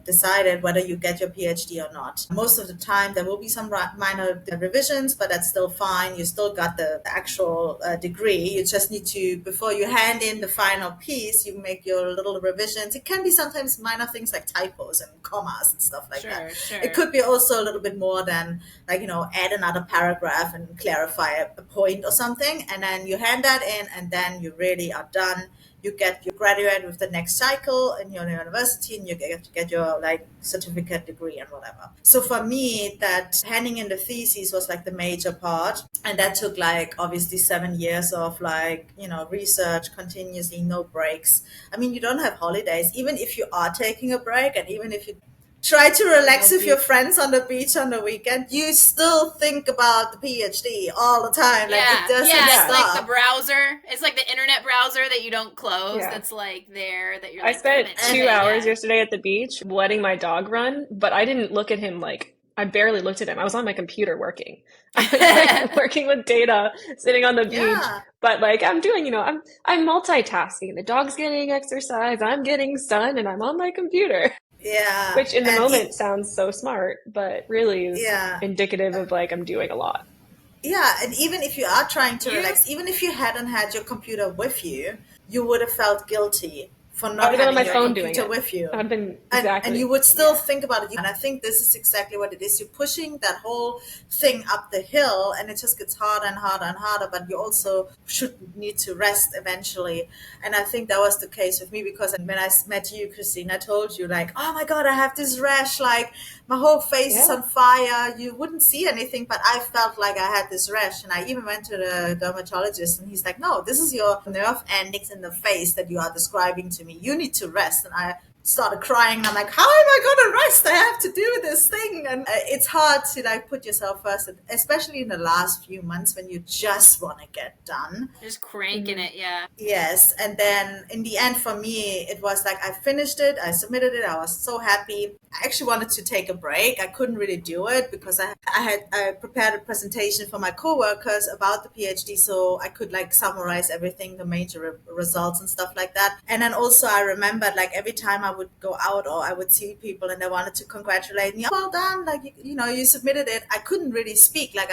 C: decided whether you get your PhD or not. Most of the time, there will be some minor revisions, but that's still fine. You still got the actual degree. You just need to, before you hand in the final piece, you make your little revisions. It can be sometimes minor things like typos and commas and stuff like that.
B: Sure.
C: It could be also a little bit more than like, add another paragraph and clarify a point or something. And then you hand that in, and then you really are done. You graduate with the next cycle in your university, and you get your like certificate, degree, and whatever. So for me, that handing in the thesis was like the major part, and that took like obviously 7 years of like research continuously, no breaks. I mean, you don't have holidays, even if you are taking a break, and even if you try to relax with your friends on the beach on the weekend, you still think about the PhD all the time. Like it doesn't stop.
B: It's like the browser. It's like the internet browser that you don't close. Yeah. That's like there that you're like,
A: I spent 2 hours yesterday at the beach letting my dog run, but I didn't look at him. Like I barely looked at him. I was on my computer working. I was like working with data, sitting on the beach. But like I'm doing, I'm multitasking. The dog's getting exercise, I'm getting sun, and I'm on my computer.
C: Yeah.
A: Which in the moment sounds so smart, but really is indicative of like I'm doing a lot.
C: Yeah, and even if you are trying to relax, even if you hadn't had your computer with you, you would have felt guilty for not having your computer with you.
A: I've been exactly.
C: And you would still think about it. And I think this is exactly what it is. You're pushing that whole thing up the hill, and it just gets harder and harder and harder, but you also should need to rest eventually. And I think that was the case with me, because when I met you, Christine, I told you like, oh my God, I have this rash, like my whole face is on fire. You wouldn't see anything, but I felt like I had this rash. And I even went to the dermatologist, and he's like, no, this is your nerve endings in the face that you are describing to me. You need to rest. And I started crying. I'm like, how am I going to rest? I have to do this thing. And it's hard to like put yourself first, especially in the last few months when you just want to get done.
B: Just cranking it, yeah.
C: Yes. And then in the end, for me, it was like I finished it. I submitted it. I was so happy. I actually wanted to take a break. I couldn't really do it because I prepared a presentation for my coworkers about the PhD, so I could like summarize everything, the major results and stuff like that. And then also I remembered like every time I would go out or I would see people and they wanted to congratulate me, well done, like you submitted it. I couldn't really speak, like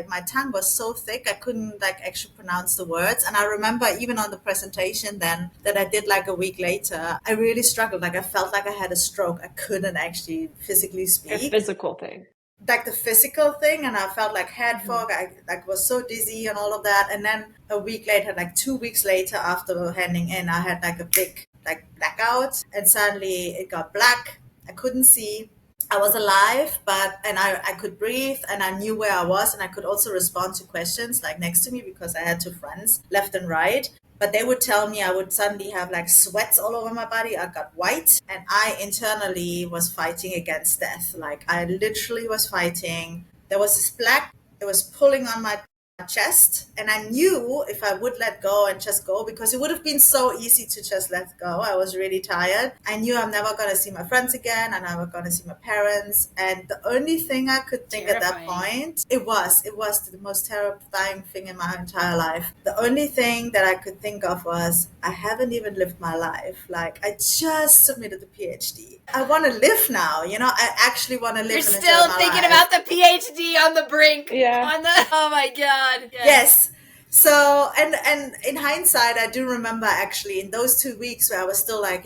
C: my tongue was so thick I couldn't like actually pronounce the words. And I remember even on the presentation then that I did like a week later, I really struggled. Like I felt like I had a stroke. I couldn't actually physically speak.
A: A physical thing.
C: Like the physical thing, and I felt like head fog. I like was so dizzy and all of that. And then a week later, like 2 weeks later after handing in, I had like a big like blackout, and suddenly it got black. I couldn't see. I was alive, and I could breathe, and I knew where I was, and I could also respond to questions like next to me because I had two friends left and right. But they would tell me I would suddenly have like sweats all over my body. I got white, and I internally was fighting against death. Like I literally was fighting. There was this black, it was pulling on my chest, and I knew if I would let go and just go, because it would have been so easy to just let go. I was really tired. I knew I'm never going to see my friends again. I'm never going to see my parents. And the only thing I could think at that point, it was the most terrifying thing in my entire life. The only thing that I could think of was, I haven't even lived my life. Like, I just submitted the PhD. I want to live now. I actually want to live.
B: You're still thinking about the PhD on the brink.
A: Yeah.
B: Oh my God.
C: Yes. So, and in hindsight, I do remember actually in those 2 weeks where I was still like,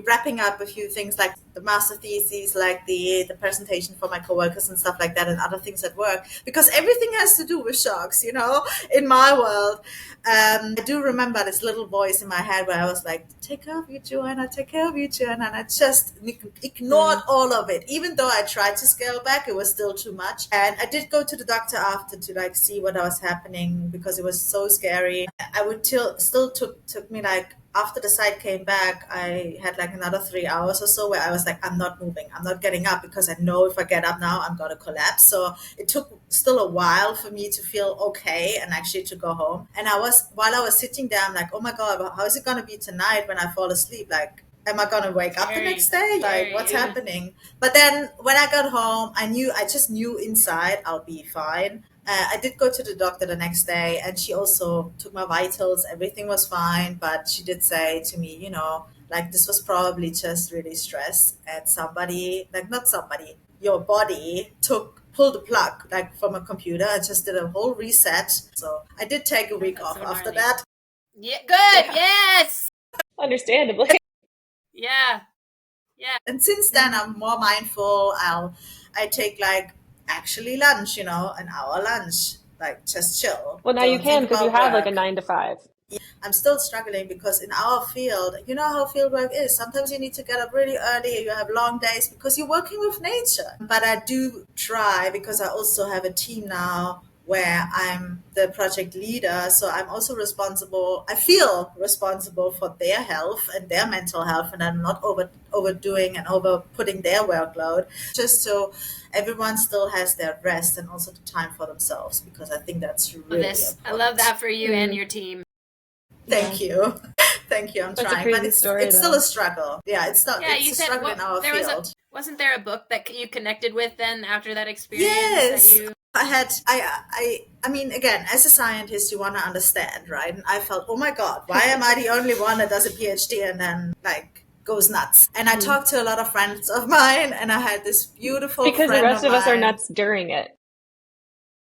C: wrapping up a few things like the master thesis, like the presentation for my coworkers and stuff like that, and other things at work, because everything has to do with sharks, in my world. I do remember this little voice in my head where I was like, take care of you, Johanna, take care of you, Johanna. And I just ignored all of it. Even though I tried to scale back, it was still too much. And I did go to the doctor after to see what was happening, because it was so scary. I would still took me after the site came back, I had another 3 hours or so where I was like, I'm not moving, I'm not getting up, because I know if I get up now, I'm going to collapse. So it took still a while for me to feel okay and actually to go home. And while I was sitting there, I'm like, oh my God, how is it going to be tonight when I fall asleep? Am I going to wake up the next day? What's happening? But then when I got home, I just knew inside I'll be fine. I did go to the doctor the next day, and she also took my vitals. Everything was fine, but she did say to me, this was probably just really stress, and your body pulled the plug from a computer and just did a whole reset. So I did take a week off after that.
B: Yeah, good. Yeah. Yes.
A: Understandably.
B: Yeah.
C: And since then, I'm more mindful. I take actually lunch, an hour lunch, just chill.
A: Well, now you can, because you have a 9 to 5.
C: I'm still struggling because in our field, you know how field work is. Sometimes you need to get up really early. You have long days because you're working with nature. But I do try, because I also have a team now where I'm the project leader. So I'm also I feel responsible for their health and their mental health, and I'm not overdoing and over putting their workload, just so everyone still has their rest and also the time for themselves, because I think that's really important.
B: I love that for you and your team.
C: Thank you. Thank you. I'm
A: That's
C: trying, but it's still a struggle. Yeah, it's not. Yeah, it's a struggle in our field.
B: Wasn't there a book that you connected with then after that experience?
C: Yes. I mean, again, as a scientist, you want to understand, right? And I felt, oh my God, why am I the only one that does a PhD and then goes nuts? And I talked to a lot of friends of mine, and I had this beautiful
A: because
C: friend
A: the rest of us
C: mine.
A: are nuts during it.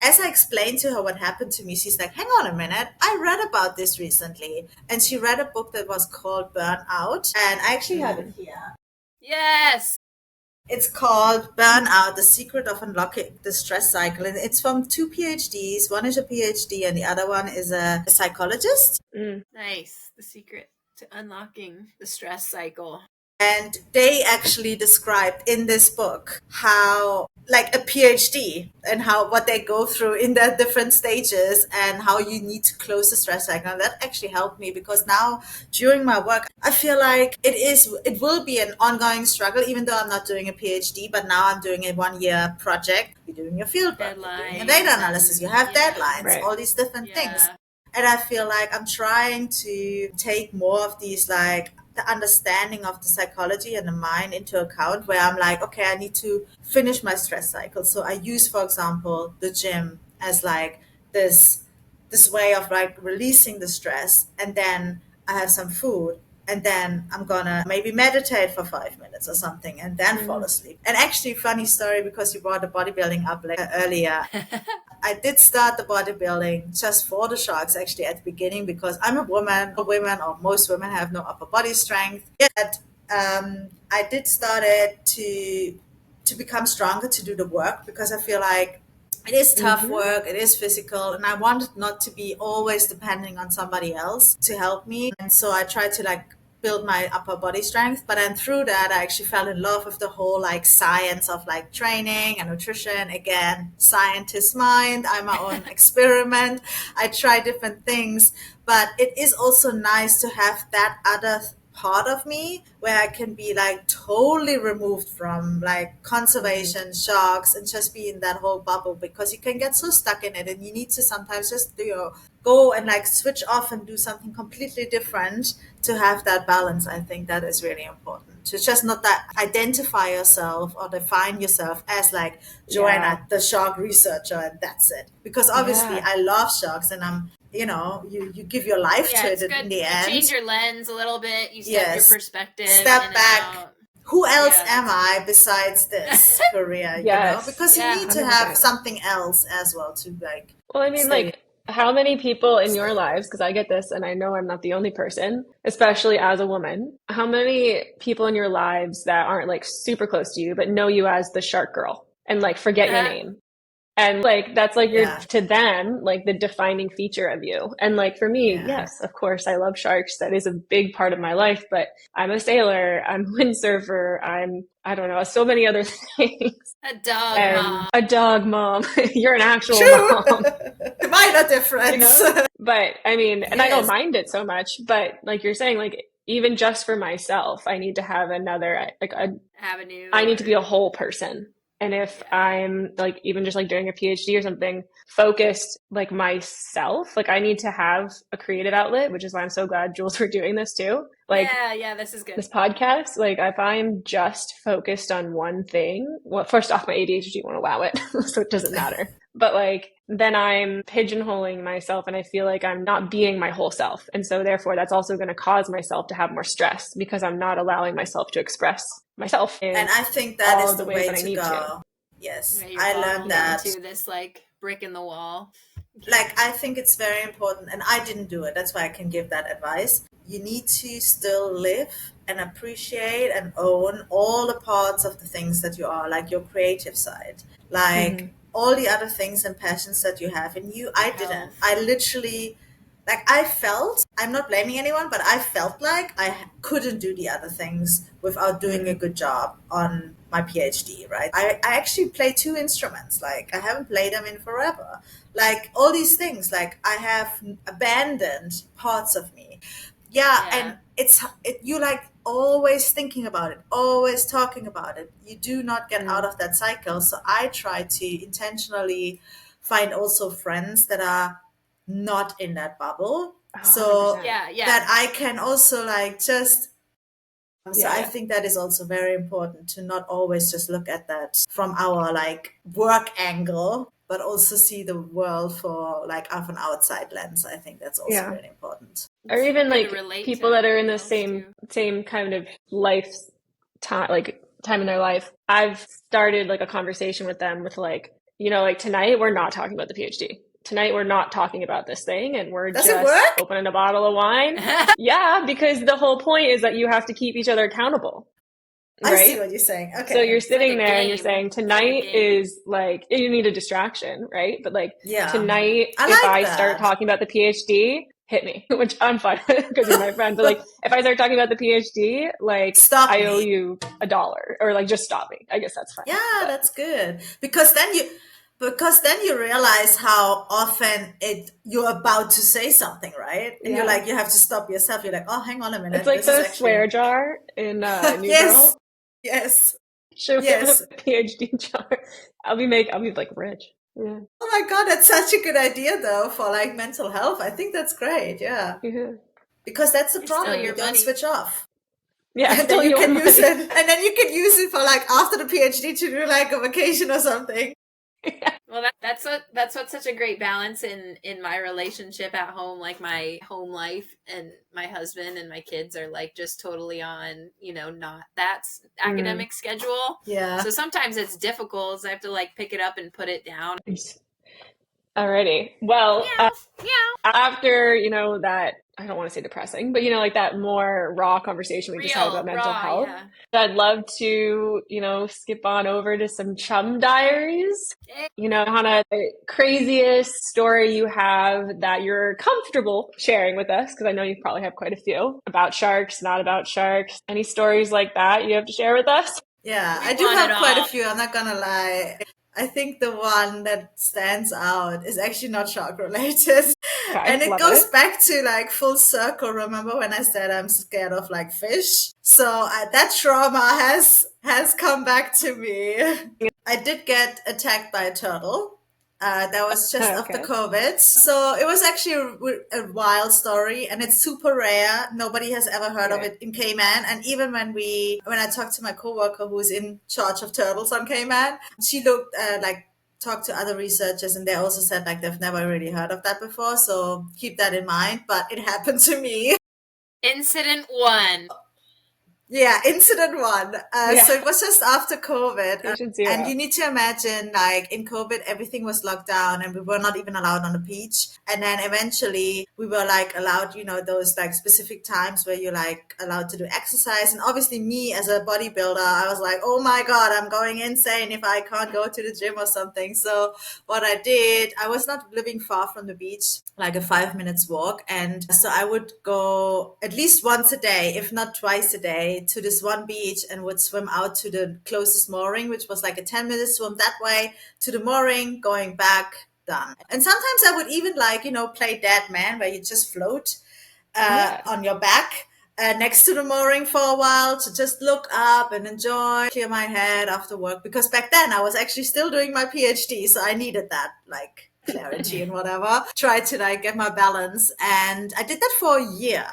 C: As I explained to her what happened to me, she's like, hang on a minute, I read about this recently. And she read a book that was called Burnout, and I actually have it here.
B: Yes.
C: It's called Burnout, The Secret of Unlocking the Stress Cycle. And it's from 2 PhDs. One is a PhD and the other one is a psychologist.
B: Nice. The Secret to Unlocking the Stress Cycle.
C: And they actually described in this book how a PhD and what they go through in their different stages and how you need to close the stress cycle. And that actually helped me, because now during my work, I feel like it will be an ongoing struggle, even though I'm not doing a PhD, but now I'm doing a 1-year project. You're doing your field work, you're doing a data analysis, you have deadlines, all these different things. And I feel like I'm trying to take more of these the understanding of the psychology and the mind into account, where I'm like, okay, I need to finish my stress cycle. So I use, for example, the gym as this way of releasing the stress, and then I have some food, and then I'm gonna maybe meditate for 5 minutes or something, and then fall asleep. And actually, funny story, because you brought the bodybuilding up earlier. I did start the bodybuilding just for the sharks, actually, at the beginning, because I'm a woman. Women, or most women, have no upper body strength. Yet I did start it to become stronger, to do the work, because I feel like it is tough work, it is physical, and I wanted not to be always depending on somebody else to help me. And so I tried to build my upper body strength. But then through that, I actually fell in love with the whole science of training and nutrition. Again, scientist mind, I'm my own experiment. I try different things, but it is also nice to have that other part of me where I can be like totally removed from like conservation, sharks, and just be in that whole bubble, because you can get so stuck in it, and you need to sometimes just go and like switch off and do something completely different to have that balance. I think that is really important, to just not that identify yourself or define yourself as like Joanna, the shark researcher, and that's it. Because obviously I love sharks, and I'm, you give your life to it in the end.
B: You change your lens a little bit. You step your perspective.
C: Step back. Who else am I besides this career? Because you need to have something else as well to like.
A: Well, I mean, like, how many people in your lives, because I get this and I know I'm not the only person, especially as a woman, how many people in your lives that aren't like super close to you but know you as the shark girl and like forget your name? And like, that's like to them, like the defining feature of you. And like for me, yes, of course, I love sharks. That is a big part of my life, but I'm a sailor, I'm a windsurfer, I don't know, so many other things.
B: A dog mom.
A: A dog mom. You're an actual mom.
C: Mine are different.
A: But I mean, and I don't mind it so much, but like you're saying, like, even just for myself, I need to have another, like
B: avenue.
A: I need to be a whole person. And if I'm like, even just like doing a PhD or something, focused like myself, like I need to have a creative outlet, which is why I'm so glad, Jules, we're doing this too. Like,
B: this is good.
A: This podcast, like if I'm just focused on one thing, well, first off, my ADHD won't allow it, so it doesn't matter. But like, then I'm pigeonholing myself and I feel like I'm not being my whole self. And so therefore that's also going to cause myself to have more stress because I'm not allowing myself to express myself.
C: And I think that is the way to go. Yes, I learned that.
B: Into this like brick in the wall.
C: Like, I think it's very important, and I didn't do it. That's why I can give that advice. You need to still live and appreciate and own all the parts of the things that you are, like your creative side, like all the other things and passions that you have in you. I didn't. I literally, like, I felt, I'm not blaming anyone, but I felt like I couldn't do the other things without doing a good job on my PhD, right? I actually play 2 instruments. Like, I haven't played them in forever. Like, all these things, like, I have abandoned parts of me. And you like always thinking about it, always talking about it. You do not get out of that cycle. So I try to intentionally find also friends that are not in that bubble. So that I can also like just I think that is also very important, to not always just look at that from our like work angle, but also see the world for like of an outside lens. I think that's also really important.
A: Or even like people that are in the same kind of life time, like time in their life. I've started like a conversation with them with like, like tonight we're not talking about the PhD. Tonight we're not talking about this thing, and we're just opening a bottle of wine. Because the whole point is that you have to keep each other accountable. Right?
C: I see what you're saying. Okay.
A: So you're sitting there and you're saying tonight is like, you need a distraction, right? But like tonight, if I start talking about the PhD, hit me, which I'm fine with because you're my friend. But like, if I start talking about the PhD, like I owe you $1 or like, just stop me. I guess that's fine.
C: Yeah, that's good. Because then you realize how often you're about to say something, right? And you're like, you have to stop yourself. You're like, oh, hang on a minute.
A: It's like the swear jar in New Girl.
C: Yes.
A: Show me a PhD jar. I'll be like rich. Yeah.
C: Oh my God, that's such a good idea though for like mental health. I think that's great. Yeah. Because that's the problem. You don't switch off.
A: Yeah,
C: and then you can use it. And then you can use it for like after the PhD to do like a vacation or something.
B: Well, that's what's such a great balance in my relationship at home. Like my home life and my husband and my kids are like just totally on, not that academic schedule.
C: Yeah.
B: So sometimes it's difficult. So I have to like pick it up and put it down.
A: Alrighty. Well, after, that, I don't want to say depressing, but, like that more raw conversation we just had about mental health, I'd love to, skip on over to some chum diaries. Hannah, the craziest story you have that you're comfortable sharing with us, because I know you probably have quite a few about sharks, not about sharks. Any stories like that you have to share with us?
C: Yeah, I do have quite a few. I'm not going to lie. I think the one that stands out is actually not shark related.
A: Okay,
C: And it
A: love
C: goes
A: it.
C: back to like full circle. Remember when I said I'm scared of like fish? So that trauma has come back to me. I did get attacked by a turtle. That was just after
A: Okay.
C: COVID. So it was actually a wild story, and it's super rare. Nobody has ever heard of it in Cayman. And even when I talked to my coworker who's in charge of turtles on Cayman, she looked talked to other researchers, and they also said like they've never really heard of that before. So keep that in mind. But it happened to me.
B: Incident 1.
C: Yeah, incident 1.
A: Yeah.
C: So it was just after COVID.
A: Patient
C: And
A: 0.
C: you need to imagine, like, in COVID, everything was locked down and we were not even allowed on the beach. And then eventually we were, like, allowed, those, like, specific times where you're, like, allowed to do exercise. And obviously me as a bodybuilder, I was like, oh my God, I'm going insane if I can't go to the gym or something. So what I did, I was not living far from the beach, like a 5 minutes walk. And so I would go at least once a day, if not twice a day, to this one beach and would swim out to the closest mooring, which was like a 10-minute swim that way to the mooring, going back, done. And sometimes I would even play dead man, where you just float on your back next to the mooring for a while to just look up and enjoy, clear my head after work. Because back then I was actually still doing my PhD, so I needed that clarity and whatever. Try to get my balance, and I did that for a year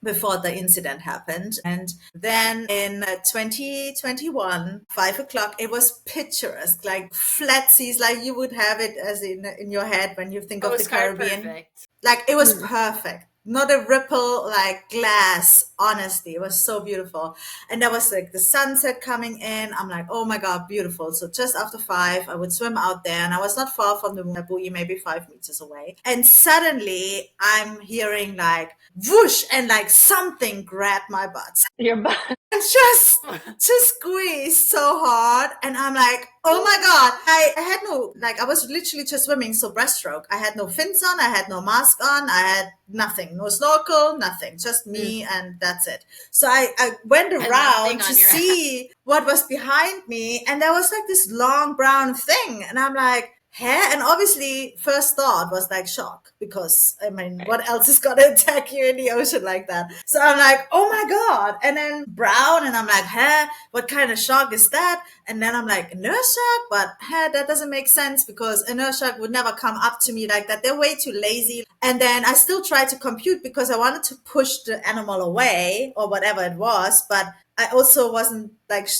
C: before the incident happened. And then in 2021, 5 o'clock, it was picturesque, like flat seas, like you would have it as in your head when you think of the Caribbean.
B: Perfect.
C: Like it was perfect. Not a ripple, like glass. Honestly, it was so beautiful. And there was like the sunset coming in. I'm like, oh my God, beautiful. So just after 5, I would swim out there, and I was not far from the buoy, maybe 5 meters away. And suddenly I'm hearing like whoosh, and like something grabbed my butt.
A: Your butt.
C: And just squeezed so hard. And I'm like, oh my God. I had no, I was literally just swimming. So breaststroke. I had no fins on. I had no mask on. I had nothing, no snorkel, nothing, just me. And that's it. So I went around to see what was behind me. And there was like this long brown thing. And I'm like, huh? And obviously first thought was like shock, because I mean, what else is going to attack you in the ocean like that? So I'm like, oh my God. And then brown, and I'm like, huh, what kind of shark is that? And then I'm like, a nurse shark? But that doesn't make sense, because a nurse shark would never come up to me like that. They're way too lazy. And then I still tried to compute, because I wanted to push the animal away or whatever it was, but I also wasn't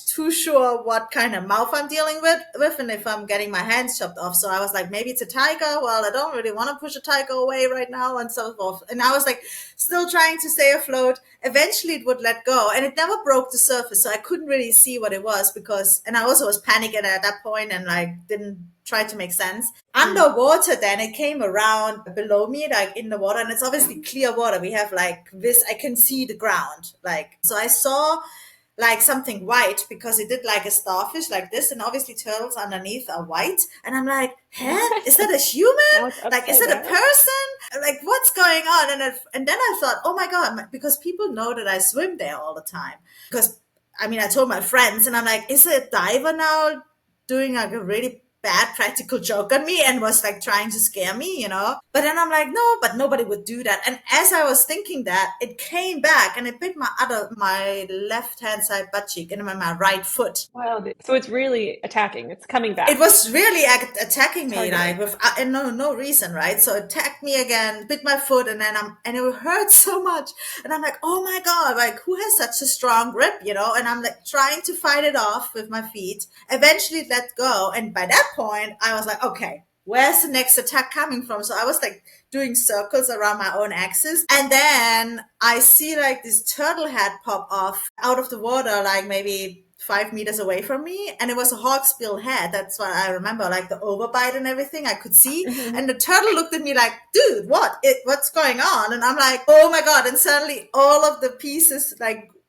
C: too sure what kind of mouth I'm dealing with and if I'm getting my hands chopped off. So I was like, maybe it's a tiger. Well, I don't really want to push a tiger away right now, and so forth. And I was still trying to stay afloat. Eventually it would let go, and it never broke the surface. So I couldn't really see what it was, and I also was panicking at that point and didn't try to make sense. Underwater, then it came around below me, in the water, and it's obviously clear water. We have this, I can see the ground. So I saw something white, because it did like a starfish like this, and obviously turtles underneath are white. And I'm like, huh? Is that a human? Is it a person? What's going on? And then I thought, oh my God, because people know that I swim there all the time. Because I mean, I told my friends, and I'm like, is it a diver now doing a really bad practical joke on me and was trying to scare me, But then I'm like, no, but nobody would do that. And as I was thinking that, it came back and it bit my left hand side butt cheek and my right foot.
A: Wow. So it's really attacking. It's coming back.
C: It was really attacking me, with no reason, right? So it attacked me again, bit my foot, and it hurt so much. And I'm like, oh my God, who has such a strong grip, And I'm trying to fight it off with my feet. Eventually it let go. And by that point, I was like, okay, where's the next attack coming from? So I was doing circles around my own axis. And then I see this turtle head pop off out of the water, maybe 5 meters away from me. And it was a hawksbill head. That's what I remember, the overbite and everything I could see. Mm-hmm. And the turtle looked at me like, dude, what's going on? And I'm like, oh my God. And suddenly all of the pieces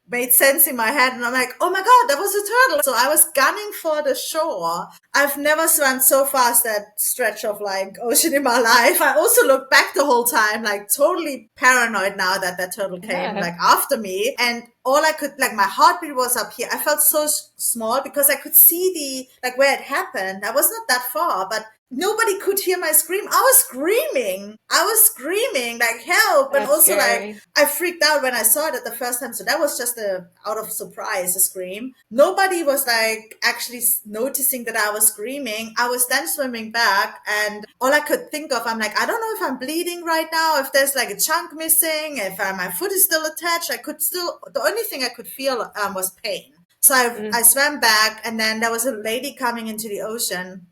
C: made sense in my head, and I'm like, oh my God, that was a turtle. So I was gunning for the shore. I've never swam so fast that stretch of ocean in my life. I also looked back the whole time, totally paranoid now that turtle came after me. And all I could, like, my heartbeat was up here. I felt so small because I could see where it happened. I was not that far, but nobody could hear my scream. I was screaming. Like, help. And
A: That's
C: also,
A: scary.
C: like, I freaked out when I saw it at the first time. So that was just out of surprise, a scream. Nobody was, like, actually noticing that I was screaming. I was then swimming back, and all I could think of, I'm like, I don't know if I'm bleeding right now, if there's like a chunk missing, if my foot is still attached. The only thing I could feel was pain. So I swam back, and then there was a lady coming into the ocean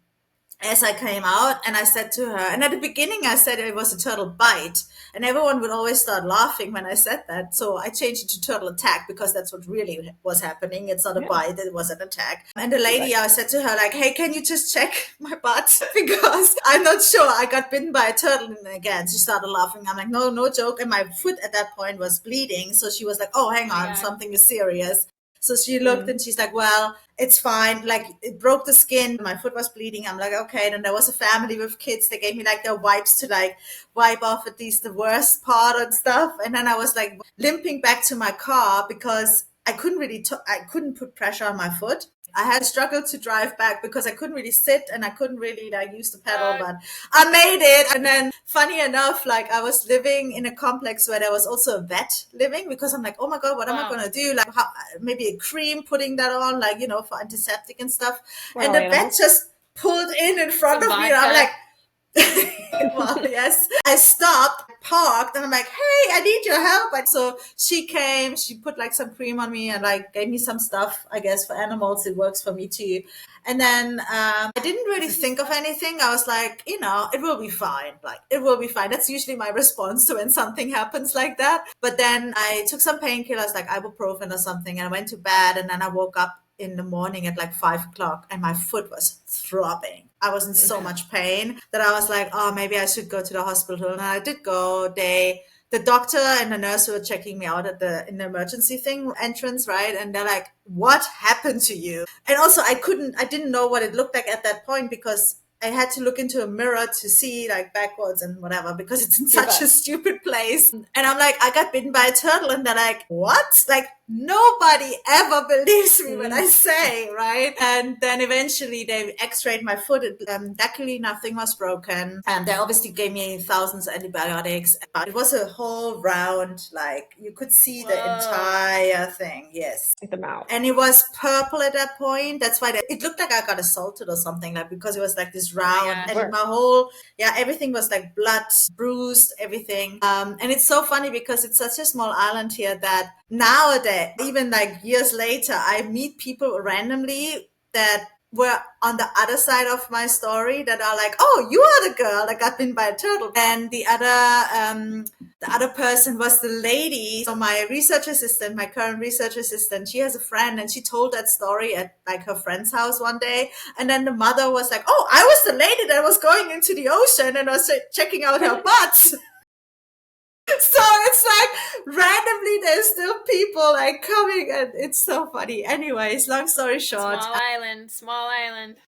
C: as I came out, and I said to her, and at the beginning I said it was a turtle bite, and everyone would always start laughing when I said that. So I changed it to turtle attack, because that's what really was happening. It's not a bite, it was an attack. And the lady, I said to her, like, hey, can you just check my butt? Because I'm not sure I got bitten by a turtle. And again, she started laughing. I'm like, no joke. And my foot at that point was bleeding. So she was like, oh, hang on, something is serious. So she looked and she's like, well, it's fine. Like, it broke the skin. My foot was bleeding. I'm like, okay. Then there was a family with kids. They gave me like their wipes to like wipe off at least the worst part and stuff. And then I was like limping back to my car because I couldn't put pressure on my foot. I had struggled to drive back because I couldn't really sit and I couldn't really like use the pedal, but I made it. And then funny enough, like I was living in a complex where there was also a vet living, because I'm like, oh my God, what am I going to do? Like maybe a cream, putting that on, like, for antiseptic and stuff. And the vet just pulled in front of me, and I'm like, well, yes. I stopped, parked, and I'm like, hey, I need your help. And so she came, she put like some cream on me and like gave me some stuff. I guess for animals it works for me too. And then I didn't really think of anything. I was like, it will be fine. Like, it will be fine. That's usually my response to when something happens like that. But then I took some painkillers, like ibuprofen or something, and I went to bed, and then I woke up in the morning at like 5 o'clock, and my foot was throbbing. I was in so much pain that I was like, oh, maybe I should go to the hospital. And I did go. The doctor and the nurse were checking me out in the emergency entrance, right? And they're like, what happened to you? And also I didn't know what it looked like at that point, because I had to look into a mirror to see like backwards and whatever, because it's in such a stupid place. And I'm like, I got bitten by a turtle. And they're like, what? Like, nobody ever believes me when I say, right? And then eventually they x-rayed my foot. Luckily nothing was broken. And they obviously gave me thousands of antibiotics. But it was a whole round, like you could see the entire thing. Yes.
A: Like the mouth.
C: And it was purple at that point. That's why it looked like I got assaulted or something, like, because it was like this round, and my whole, everything was like blood, bruised, everything. And it's so funny because it's such a small island here that nowadays, even like years later, I meet people randomly that were on the other side of my story that are like, oh, you are the girl that got bitten by a turtle. And the other person was the lady. So my current research assistant, she has a friend, and she told that story at like her friend's house one day. And then the mother was like, oh, I was the lady that was going into the ocean and was checking out her butt. So it's like randomly there's still people like coming, and it's so funny. Anyways, long story short.
B: Small island.
C: Small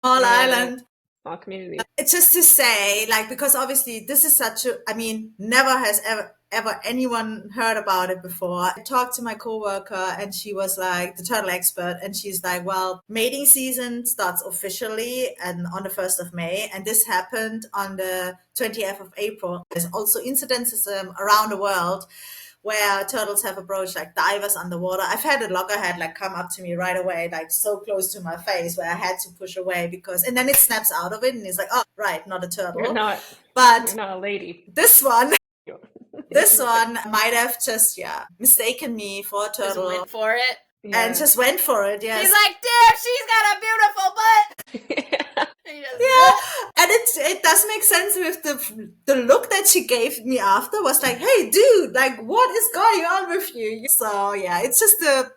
C: island.
A: Small community.
C: It's just to say, like, because obviously this is never has ever anyone heard about it before. I talked to my coworker, and she was like the turtle expert, and she's like, well, mating season starts officially and on the 1st of May, and this happened on the 20th of April. There's also incidences around the world where turtles have approached like divers underwater. I've had a loggerhead like come up to me right away, like so close to my face, where I had to push away and then it snaps out of it, and it's like, oh, right, not a turtle.
A: You're not a lady.
C: This one might have just mistaken me for a turtle.
B: Just went for it.
C: And just went for it. Yes.
B: He's like, damn, she's got a beautiful butt.
C: And it does make sense with the look that she gave me after was like, hey dude, like what is going on with you? So it's just the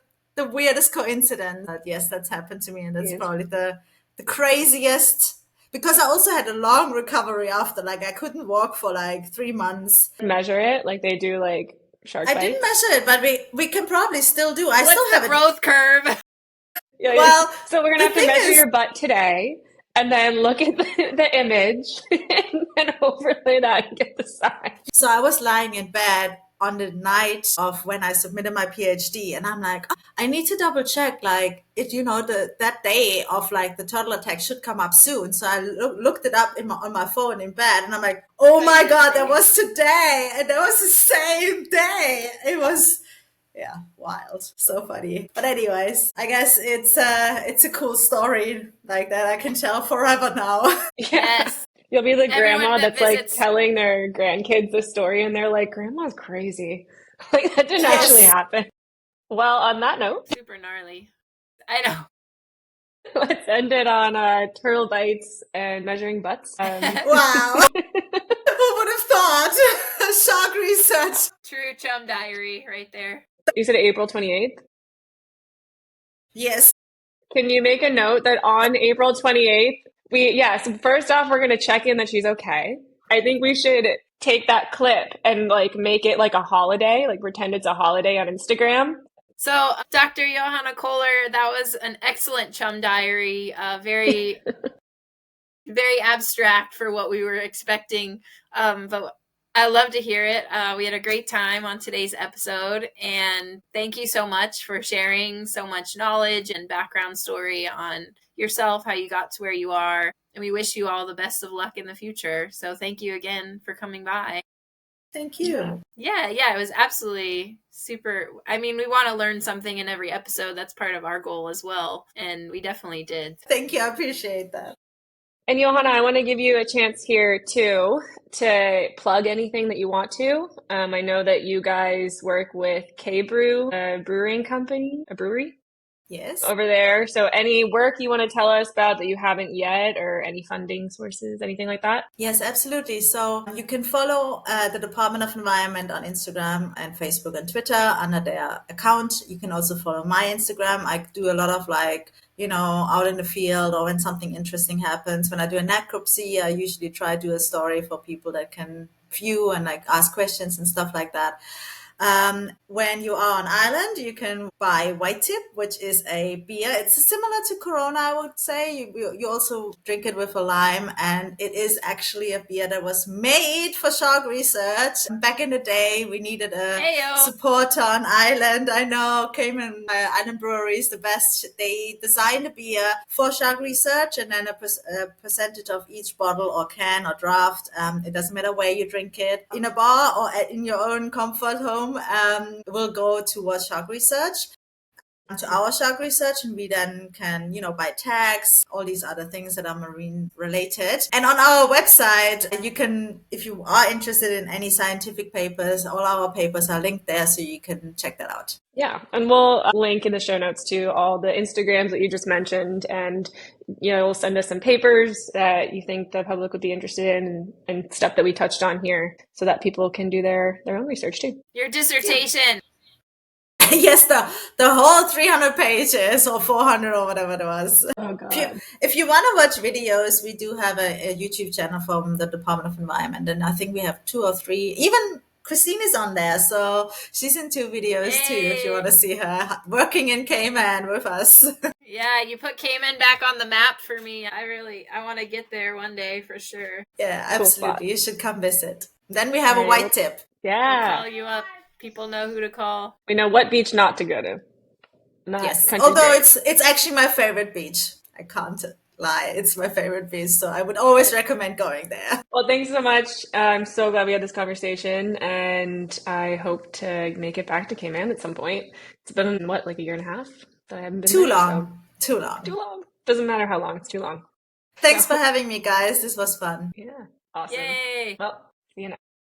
C: weirdest coincidence. But yes, that's happened to me, and that's probably the craziest, because I also had a long recovery after. Like I couldn't walk for like 3 months.
A: Measure it like they do like shark bites?
C: I didn't measure it, but we can probably still do.
B: What's the growth curve?
A: Well, so we're gonna have to measure your butt today, and then look at the image, and then overlay that and get the size.
C: So I was lying in bed on the night of when I submitted my PhD, and I'm like, oh, I need to double check, like, it, that day of like the turtle attack should come up soon. So I looked it up on my phone in bed, and I'm like, oh my God, that was today, and that was the same day. It was, yeah, wild, so funny. But anyways, I guess it's a cool story like that I can tell forever now.
B: Yes.
A: You'll be the grandma that's like telling their grandkids the story, and they're like, "Grandma's crazy." Like that didn't actually happen. Well, on that note,
B: super gnarly. I know.
A: Let's end it on turtle bites and measuring butts.
C: Wow. Who would have thought? Shark research.
B: True chum diary right there.
A: You said April 28th?
C: Yes.
A: Can you make a note that on April 28th, first off, we're going to check in that she's okay. I think we should take that clip and like make it like a holiday, like pretend it's a holiday on Instagram.
B: So, Dr. Johanna Kohler, that was an excellent chum diary. Very, very abstract for what we were expecting. But I love to hear it. We had a great time on today's episode, and thank you so much for sharing so much knowledge and background story on yourself, how you got to where you are, and we wish you all the best of luck in the future. So thank you again for coming by.
C: Thank you.
B: Yeah, it was absolutely super. I mean, we want to learn something in every episode. That's part of our goal as well, and we definitely did.
C: Thank you. I appreciate that.
A: And Johanna, I want to give you a chance here too to plug anything that you want to. I know that you guys work with K-Brew, a brewing company, a brewery.
C: Yes.
A: Over there. So any work you want to tell us about that you haven't yet, or any funding sources, anything like that?
C: Yes, absolutely. So you can follow the Department of Environment on Instagram and Facebook and Twitter under their account. You can also follow my Instagram. I do a lot of out in the field, or when something interesting happens. When I do a necropsy, I usually try to do a story for people that can view and like ask questions and stuff like that. When you are on island, you can buy White Tip, which is a beer. It's similar to Corona, I would say. You also drink it with a lime, and it is actually a beer that was made for shark research. Back in the day, we needed a supporter on island. I know Cayman Island Brewery is the best. They designed a beer for shark research, and then a percentage of each bottle or can or draft, it doesn't matter where you drink it, in a bar or in your own comfort home, will go towards shark research, to our shark research, and we then can buy tags, all these other things that are marine related. And on our website, you can, if you are interested in any scientific papers, all our papers are linked there, so you can check that out.
A: Yeah, and we'll link in the show notes to all the Instagrams that you just mentioned, and we'll send us some papers that you think the public would be interested in, and stuff that we touched on here, so that people can do their own research too.
B: Your dissertation.
C: Yes, the whole 300 pages or 400 or whatever it was.
A: Oh, God.
C: If you want to watch videos, we do have a YouTube channel from the Department of Environment, and I think we have 2 or 3. Even Christine is on there, so she's in 2 videos too, if you want to see her working in Cayman with us.
B: Yeah, you put Cayman back on the map for me. I want to get there one day for sure.
C: Yeah, absolutely. Cool. You should come visit. Then we have a White Tip.
A: Yeah.
B: I'll call you up. People know who to call.
A: We know what beach not to go to.
C: Yes, although it's actually my favorite beach. I can't lie. It's my favorite beach, so I would always recommend going there.
A: Well, thanks so much. I'm so glad we had this conversation, and I hope to make it back to Cayman at some point. It's been, like a year and a half that I haven't been
C: Too
A: there,
C: long. Too long.
A: Doesn't matter how long. It's too long.
C: Thanks for having me, guys. This was fun.
A: Yeah. Awesome.
B: Yay.
A: Well, see you next.